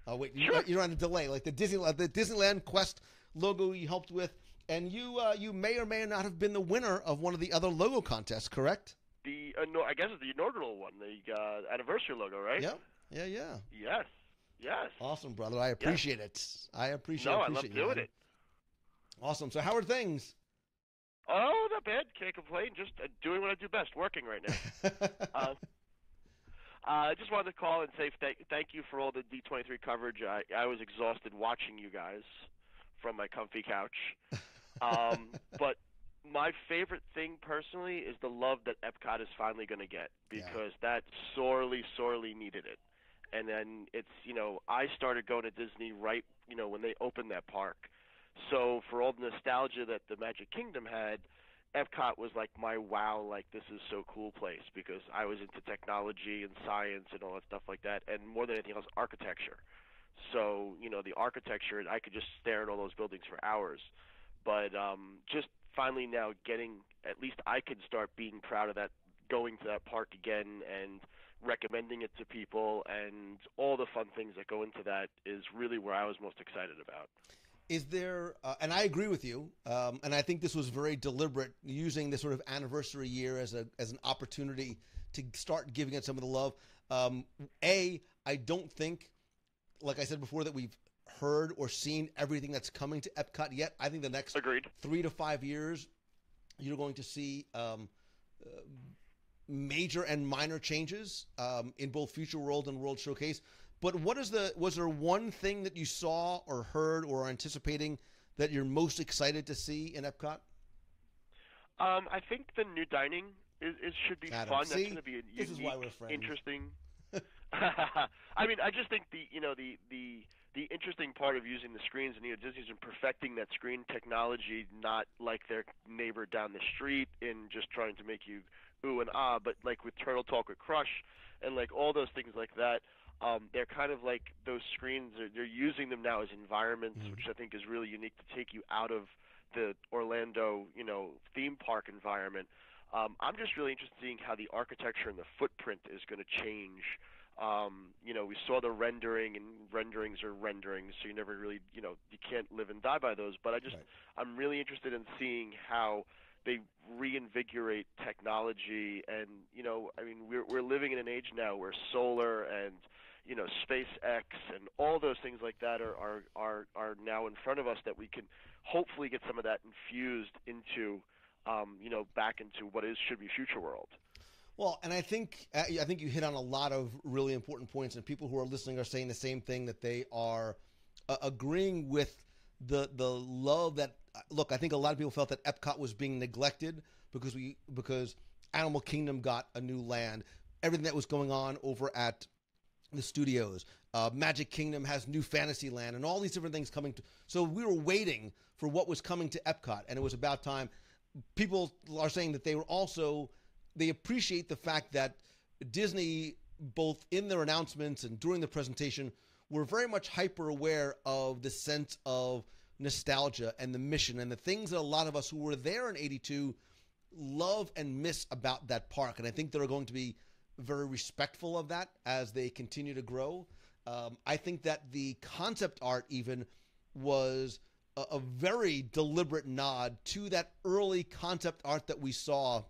Oh, wait, sure. You're on a delay. Like the Disneyland Quest logo you helped with, and you may or may not have been the winner of one of the other logo contests, correct? I guess it's the inaugural one, the anniversary logo, right? Yep. Yeah. Yes. Awesome, brother. I appreciate it. I appreciate I love doing it. Awesome. So how are things? Oh, not bad. Can't complain. Just doing what I do best, working right now. I just wanted to call and say thank you for all the D23 coverage. I was exhausted watching you guys from my comfy couch. But my favorite thing personally is the love that Epcot is finally going to get, because that sorely, sorely needed it. And then it's, I started going to Disney right, when they opened that park. So for all the nostalgia that the Magic Kingdom had, Epcot was like my wow, like this is so cool place, because I was into technology and science and all that stuff like that, and more than anything else, architecture. So, the architecture, I could just stare at all those buildings for hours. But just finally now getting, at least I can start being proud of that, going to that park again and recommending it to people, and all the fun things that go into that is really where I was most excited about. Is there, and I agree with you, and I think this was very deliberate, using this sort of anniversary year as an opportunity to start giving it some of the love. I don't think, like I said before, that we've heard or seen everything that's coming to Epcot yet. I think the next 3 to 5 years, you're going to see major and minor changes in both Future World and World Showcase. But was there one thing that you saw or heard or are anticipating that you're most excited to see in Epcot? I think the new dining should be fun. That's going to be a this is why we're friends. Interesting. I mean, I just think the interesting part of using the screens, and Disney's been perfecting that screen technology, not like their neighbor down the street in just trying to make you ooh and ah, but like with Turtle Talk with Crush and like all those things like that. They're kind of like those screens. They're using them now as environments, which I think is really unique to take you out of the Orlando, theme park environment. I'm just really interested in seeing how the architecture and the footprint is going to change. We saw the rendering, and renderings are renderings, so you never really, you can't live and die by those. But I'm really interested in seeing how they reinvigorate technology, and we're living in an age now where solar and SpaceX and all those things like that are now in front of us, that we can hopefully get some of that infused into back into what should be Future World. Well, and I think you hit on a lot of really important points, and people who are listening are saying the same thing, that they are agreeing with the love that. Look, I think a lot of people felt that Epcot was being neglected because Animal Kingdom got a new land, everything that was going on over at the studios. Magic Kingdom has new Fantasyland and all these different things coming. So we were waiting for what was coming to Epcot, and it was about time. People are saying that they appreciate the fact that Disney, both in their announcements and during the presentation, were very much hyper aware of the sense of nostalgia and the mission and the things that a lot of us who were there in '82 love and miss about that park. And I think they're going to be very respectful of that as they continue to grow. I think that the concept art even was a very deliberate nod to that early concept art that we saw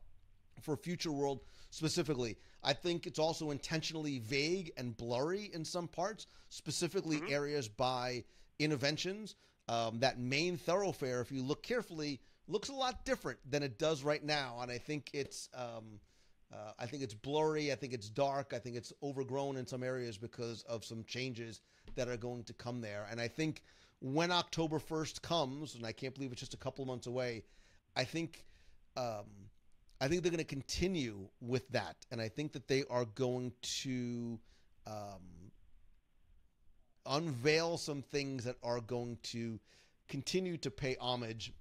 for Future World specifically. I think it's also intentionally vague and blurry in some parts, specifically areas by Interventions. That main thoroughfare, if you look carefully, looks a lot different than it does right now, and I think it's blurry. I think it's dark. I think it's overgrown in some areas because of some changes that are going to come there. And I think when October 1st comes, and I can't believe it's just a couple of months away, I think they're going to continue with that, and I think that they are going to unveil some things that are going to continue to pay homage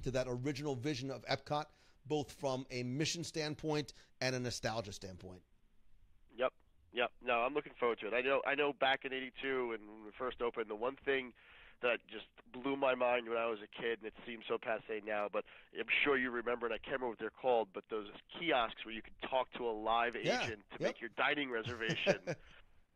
to that original vision of Epcot, both from a mission standpoint and a nostalgia standpoint. Yep. No, I'm looking forward to it. I know back in '82 and when we first opened, the one thing that just blew my mind when I was a kid, and it seems so passé now, but I'm sure you remember, and I can't remember what they're called, but those kiosks where you could talk to a live agent to make your dining reservation.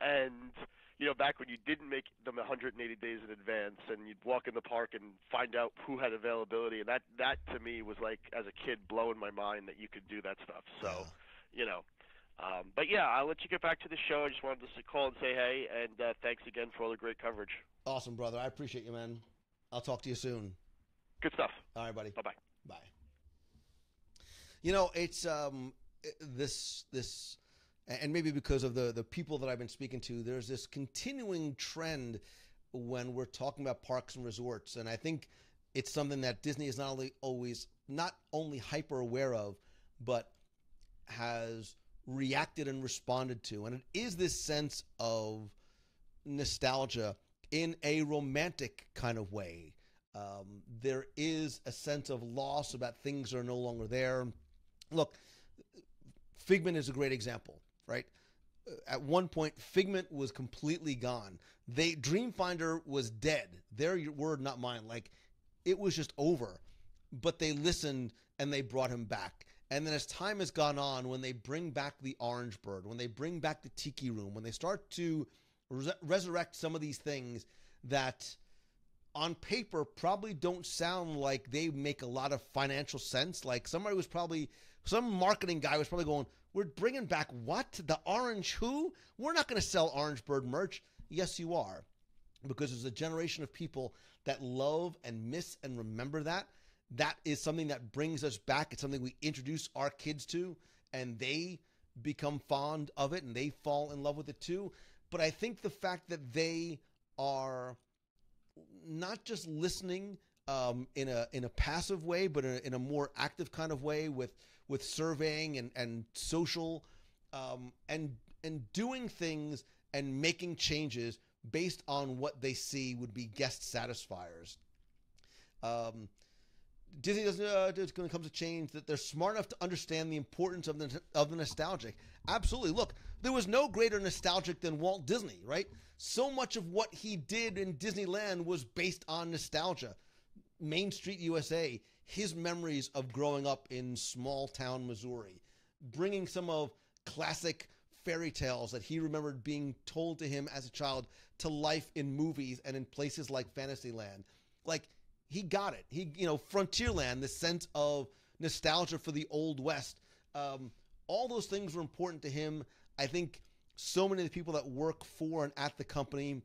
And, you know, back when you didn't make them 180 days in advance, and you'd walk in the park and find out who had availability, and that to me was like, as a kid, blowing my mind that you could do that stuff. So, you know. But yeah, I'll let you get back to the show. I just wanted to call and say hey, and thanks again for all the great coverage. Awesome, brother. I appreciate you, man. I'll talk to you soon. Good stuff. All right, buddy. Bye-bye. Bye. You know, it's this, and maybe because of the people that I've been speaking to, there's this continuing trend when we're talking about parks and resorts, and I think it's something that Disney is not only hyper aware of, but has reacted and responded to, and it is this sense of nostalgia in a romantic kind of way. There is a sense of loss about things that are no longer there. Look, Figment is a great example, right? At one point, Figment was completely gone. Dreamfinder was dead. Their word, not mine. Like, it was just over. But they listened and they brought him back. And then as time has gone on, when they bring back the Orange Bird, when they bring back the Tiki Room, when they start to resurrect some of these things that on paper probably don't sound like they make a lot of financial sense. Like some marketing guy was probably going, we're bringing back what? The Orange who? We're not going to sell Orange Bird merch. Yes, you are. Because there's a generation of people that love and miss and remember that. That is something that brings us back. It's something we introduce our kids to, and they become fond of it, and they fall in love with it too. But I think the fact that they are not just listening in a passive way, but in a more active kind of way with surveying and social and doing things and making changes based on what they see would be guest satisfiers. Disney doesn't, when it comes to change, that they're smart enough to understand the importance of the nostalgic. Absolutely. Look, there was no greater nostalgic than Walt Disney, right? So much of what he did in Disneyland was based on nostalgia. Main Street USA, his memories of growing up in small town Missouri, bringing some of classic fairy tales that he remembered being told to him as a child to life in movies and in places like Fantasyland. Like, he got it. Frontierland, the sense of nostalgia for the Old West. All those things were important to him. I think so many of the people that work for and at the company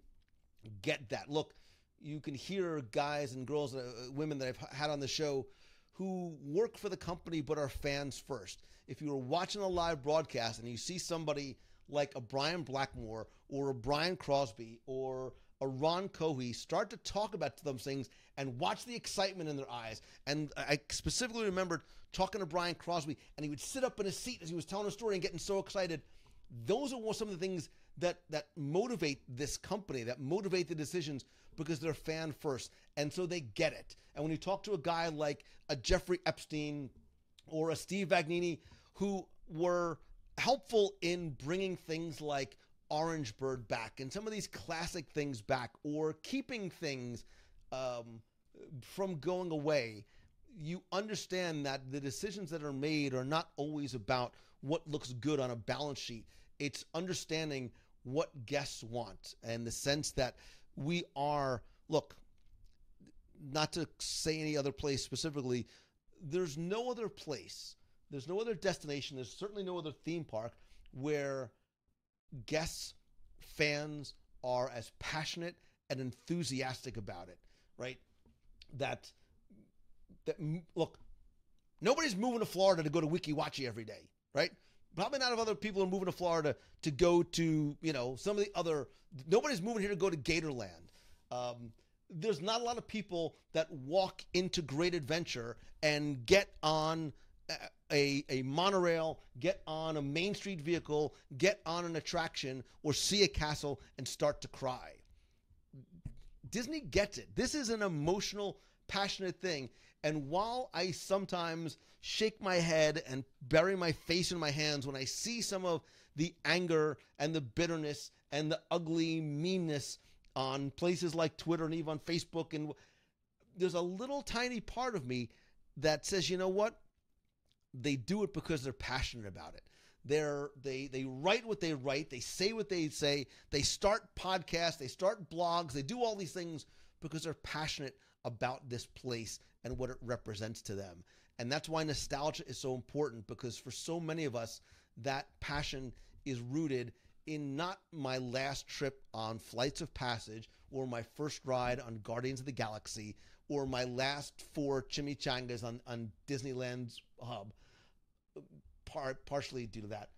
get that. Look, you can hear guys and girls, women that I've had on the show who work for the company but are fans first. If you were watching a live broadcast and you see somebody like a Brian Blackmore or a Brian Crosby or a Ron Cohey start to talk about them things and watch the excitement in their eyes. And I specifically remembered talking to Brian Crosby, and he would sit up in his seat as he was telling a story and getting so excited. Those are some of the things that motivate this company, that motivate the decisions, because they're fan first. And so they get it. And when you talk to a guy like a Jeffrey Epstein or a Steve Vagnini, who were helpful in bringing things like Orange Bird back and some of these classic things back, or keeping things from going away, you understand that the decisions that are made are not always about what looks good on a balance sheet. It's understanding what guests want, and the sense that we are, look, not to say any other place specifically, there's no other place, there's no other destination, there's certainly no other theme park where guests, fans are as passionate and enthusiastic about it, right? That look, nobody's moving to Florida to go to Weeki Wachee every day, right? Probably not if other people are moving to Florida to go to, some of the other, nobody's moving here to go to Gatorland. There's not a lot of people that walk into Great Adventure and get on a monorail, get on a Main Street vehicle, get on an attraction, or see a castle and start to cry. Disney gets it. This is an emotional, passionate thing. And while I sometimes shake my head and bury my face in my hands when I see some of the anger and the bitterness and the ugly meanness on places like Twitter and even on Facebook, and there's a little tiny part of me that says, you know what? They do it because they're passionate about it. They write what they write. They say what they say. They start podcasts. They start blogs. They do all these things because they're passionate about this place and what it represents to them. And that's why nostalgia is so important, because for so many of us, that passion is rooted in not my last trip on Flights of Passage or my first ride on Guardians of the Galaxy or my last 4 chimichangas on Disneyland's hub, partially due to that.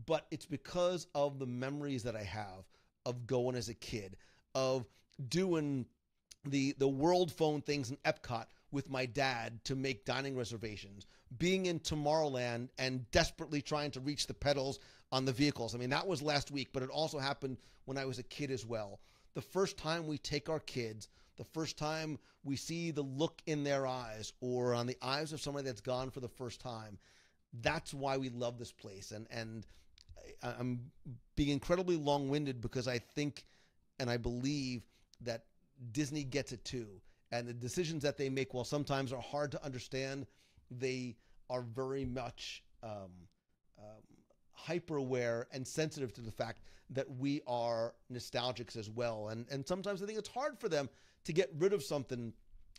But it's because of the memories that I have of going as a kid, of doing the world phone things in Epcot with my dad to make dining reservations, being in Tomorrowland and desperately trying to reach the pedals on the vehicles. I mean, that was last week, but it also happened when I was a kid as well. The first time we take our kids, the first time we see the look in their eyes or on the eyes of somebody that's gone for the first time, that's why we love this place. And I'm being incredibly long-winded because I think and I believe that Disney gets it too. And the decisions that they make, while sometimes are hard to understand, they are very much hyper-aware and sensitive to the fact that we are nostalgics as well. And sometimes I think it's hard for them to get rid of something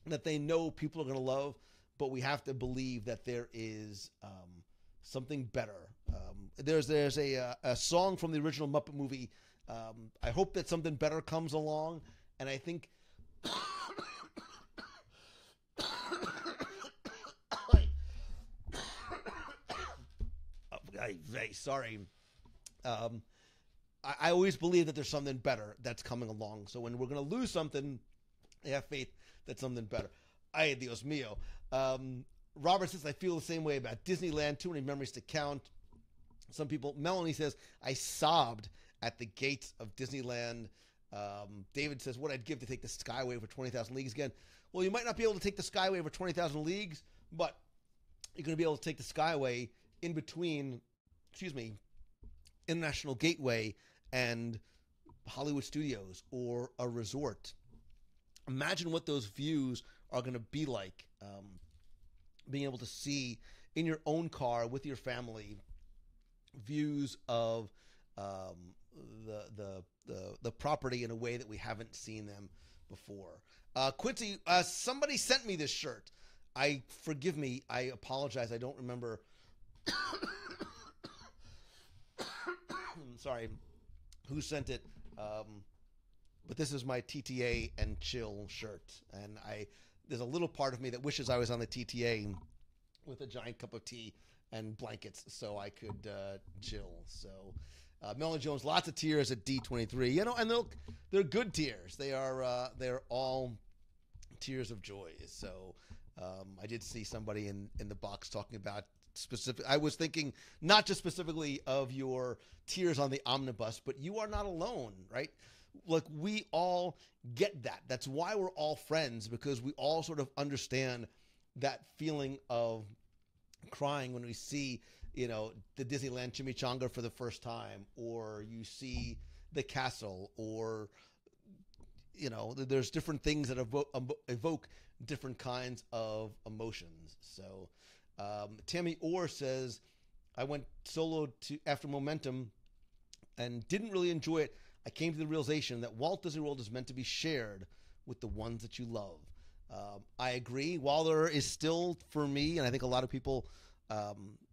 that they know people are going to love, but we have to believe that there is something better. There's a song from the original Muppet movie, I hope that something better comes along, and I think sorry. I always believe that there's something better that's coming along. So when we're going to lose something, I have faith that something better. Ay, Dios mío. Robert says, I feel the same way about Disneyland. Too many memories to count. Some people, Melanie says, I sobbed at the gates of Disneyland. David says, what I'd give to take the Skyway over 20,000 leagues again. Well, you might not be able to take the Skyway over 20,000 leagues, but you're going to be able to take the Skyway in between, International Gateway and Hollywood Studios or a resort. Imagine what those views are going to be like, being able to see in your own car with your family views of the property in a way that we haven't seen them before. Quincy, somebody sent me this shirt. Forgive me, I apologize. I don't remember. Sorry, who sent it? But this is my TTA and chill shirt, and there's a little part of me that wishes I was on the TTA with a giant cup of tea and blankets so I could chill. So, Melanie Jones, lots of tears at D23, and they're good tears. They're all tears of joy. So, I did see somebody in the box talking about I was thinking not just specifically of your tears on the omnibus, but you are not alone, right? Like, we all get that. That's why we're all friends, because we all sort of understand that feeling of crying when we see, the Disneyland chimichanga for the first time, or you see the castle, or, there's different things that evoke different kinds of emotions. So, Tammy Orr says, I went solo after Momentum and didn't really enjoy it, I came to the realization that Walt Disney World is meant to be shared with the ones that you love. I agree. While there is still, for me, and I think a lot of people,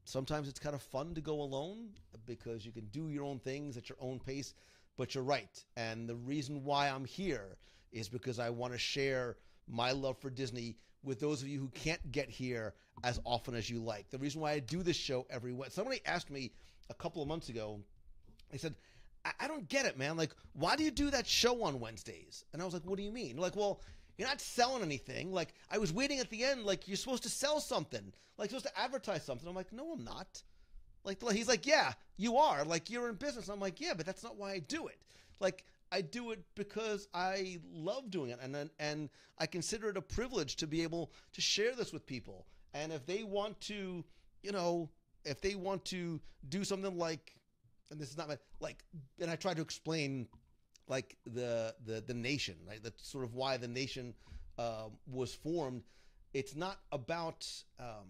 sometimes it's kind of fun to go alone because you can do your own things at your own pace, but you're right. And the reason why I'm here is because I want to share my love for Disney with those of you who can't get here as often as you like. The reason why I do this show every week. Somebody asked me a couple of months ago, they said, I don't get it, man. Like, why do you do that show on Wednesdays? And I was like, what do you mean? Like, well, you're not selling anything. Like, I was waiting at the end, like, you're supposed to sell something. Like, you're supposed to advertise something. I'm like, no, I'm not. Like, he's like, yeah, you are. Like, you're in business. I'm like, yeah, but that's not why I do it. Like, I do it because I love doing it. And I consider it a privilege to be able to share this with people. And if they want to, you know, if they want to do something like, and this is not my, like, and I tried to explain, like, the nation, right? That's sort of why the nation was formed. It's not about, I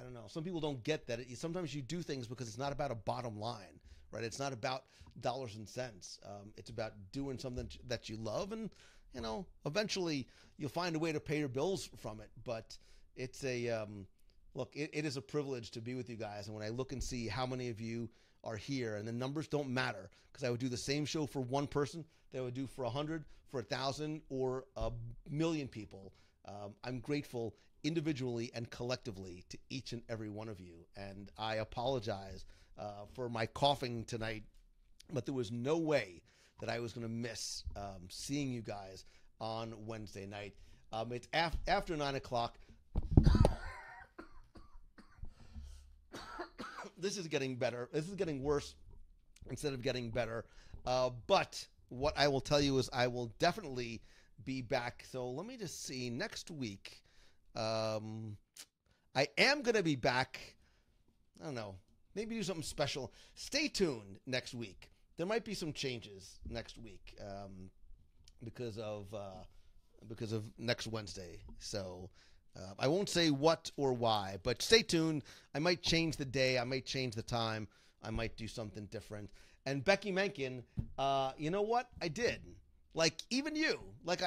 don't know. Some people don't get that. Sometimes you do things because it's not about a bottom line, right? It's not about dollars and cents. It's about doing something that you love, and, you know, eventually you'll find a way to pay your bills from it. But it's a, look, it is a privilege to be with you guys. And when I look and see how many of you are here, and the numbers don't matter, because I would do the same show for one person that I would do for 100, for 1,000, or 1,000,000 people. I'm grateful individually and collectively to each and every one of you. And I apologize for my coughing tonight, but there was no way that I was going to miss seeing you guys on Wednesday night. It's after 9 o'clock. This is getting better. This is getting worse instead of getting better. But what I will tell you is I will definitely be back. So let me just see. Next week, I am going to be back. I don't know. Maybe do something special. Stay tuned next week. There might be some changes next week because of next Wednesday. So I won't say what or why, but stay tuned. I might change the day. I might change the time. I might do something different. And Becky Menken, you know what? I did. Like, even you. Like,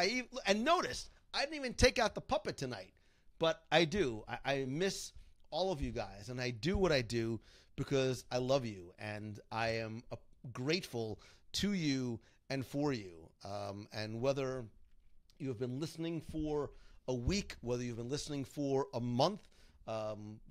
and notice, I didn't even take out the puppet tonight. But I do. I miss all of you guys. And I do what I do because I love you. And I am grateful to you and for you. And whether you have been listening for a week, whether you've been listening for a month,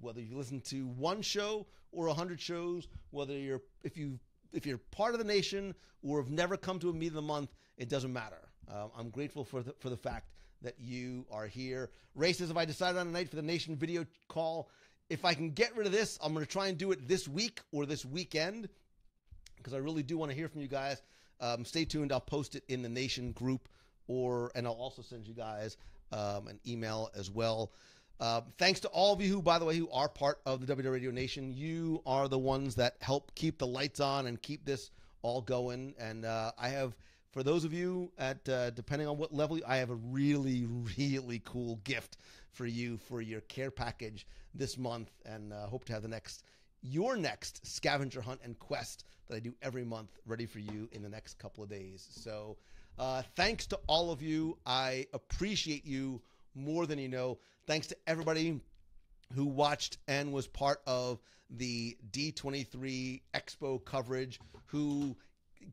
whether you listen to one show or 100 shows, whether if you're part of the nation or have never come to a meet of the month, it doesn't matter. I'm grateful for the fact that you are here. Ray says, if I decided on a night for the nation video call, if I can get rid of this, I'm going to try and do it this week or this weekend, because I really do want to hear from you guys. Stay tuned. I'll post it in the nation group, and I'll also send you guys an email as well. Thanks to all of you who, by the way, who are part of the WD Radio Nation. You are the ones that help keep the lights on and keep this all going. And I have, for those of you at depending on what level, I have a really, really cool gift for you for your care package this month, and hope to have your next scavenger hunt and quest that I do every month ready for you in the next couple of days. So thanks to all of you. I appreciate you more than you know. Thanks to everybody who watched and was part of the D23 Expo coverage, who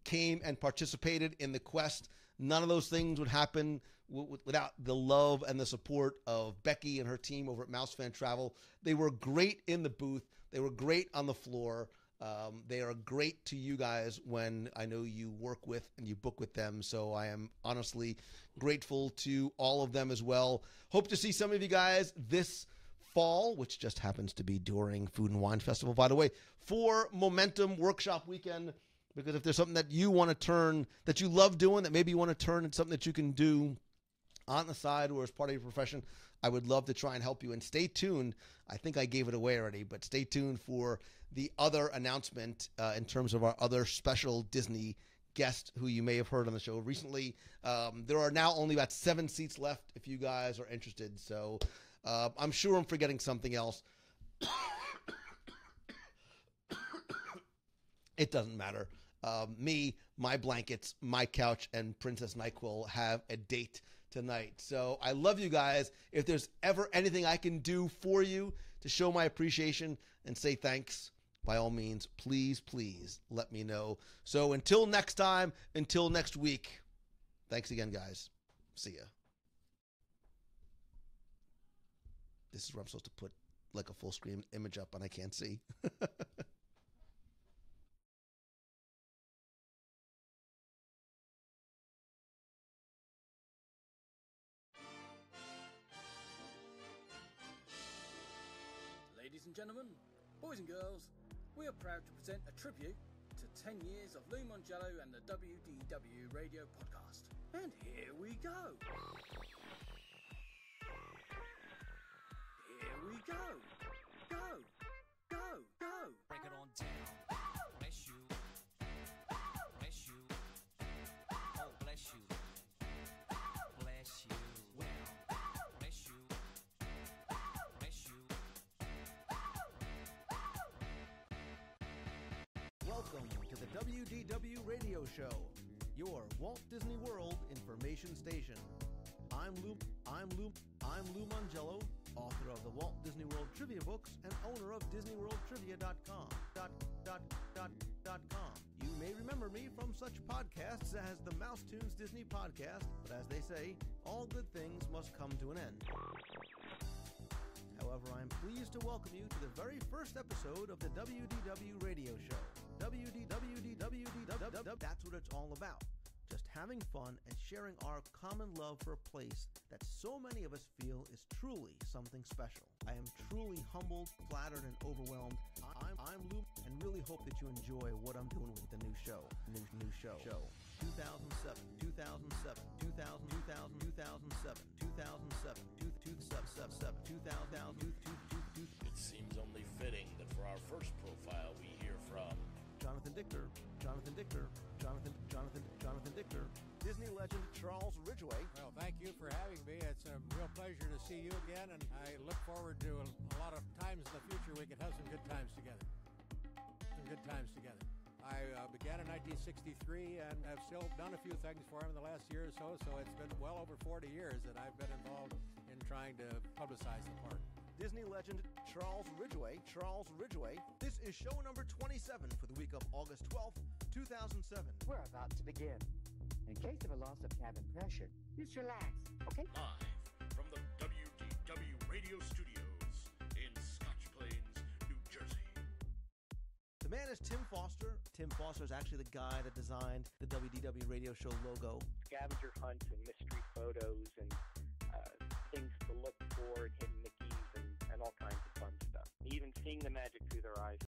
came and participated in the quest. None of those things would happen without the love and the support of Becky and her team over at Mouse Fan Travel. They were great in the booth. They were great on the floor. They are great to you guys when I know you work with and you book with them. So I am honestly grateful to all of them as well. Hope to see some of you guys this fall, which just happens to be during Food and Wine Festival, by the way, for Momentum Workshop Weekend. Because if there's something that you want to turn, that you love doing, that maybe you want to turn into something that you can do on the side or as part of your profession, I would love to try and help you. And stay tuned. I think I gave it away already, but stay tuned for the other announcement in terms of our other special Disney guest who you may have heard on the show recently. There are now only about 7 seats left if you guys are interested. So I'm sure I'm forgetting something else. It doesn't matter. Me, my blankets, my couch, and Princess NyQuil have a date tonight. So I love you guys. If there's ever anything I can do for you to show my appreciation and say thanks, by all means, please, please let me know. So until next time, until next week, thanks again, guys. See ya. This is where I'm supposed to put like a full screen image up and I can't see. Ladies and gentlemen, boys and girls, we are proud to present a tribute to 10 years of Lou Mongello and the WDW radio podcast. And here we go. Here we go. Go, go, go. Break it on down. Bless you. Bless you. Oh, bless you. Bless you. Well, bless you. Bless you. Welcome to the WDW Radio Show, your Walt Disney World information station. I'm Lou Mongello, author of the Walt Disney World Trivia books and owner of DisneyWorldTrivia.com. You may remember me from such podcasts as the Mouse Tunes Disney podcast, but as they say, all good things must come to an end. However, I am pleased to welcome you to the very first episode of the WDW Radio Show. That's what it's all about. Just having fun and sharing our common love for a place that so many of us feel is truly something special. I am truly humbled, flattered, and overwhelmed. I'm Lou, and really hope that you enjoy what I'm doing with the new show. 2007, 2007, 2007, 2007. It seems only fitting that for our first profile we hear from Jonathan Dichter, Disney legend Charles Ridgway. Well, thank you for having me. It's a real pleasure to see you again, and I look forward to a lot of times in the future we can have some good times together. I began in 1963 and have still done a few things for him in the last year or so, so it's been well over 40 years that I've been involved in trying to publicize the park. Disney legend Charles Ridgway. This is show number 27 for the week of August 12th, 2007. We're about to begin. In case of a loss of cabin pressure, just relax, okay? live from the WDW Radio Studios in Scotch Plains, New Jersey. The man is Tim Foster. Tim Foster is actually the guy that designed the WDW Radio Show logo. Scavenger hunts and mystery photos and things to look for and hidden Mickeys and all kinds of fun stuff. Even seeing the magic through their eyes.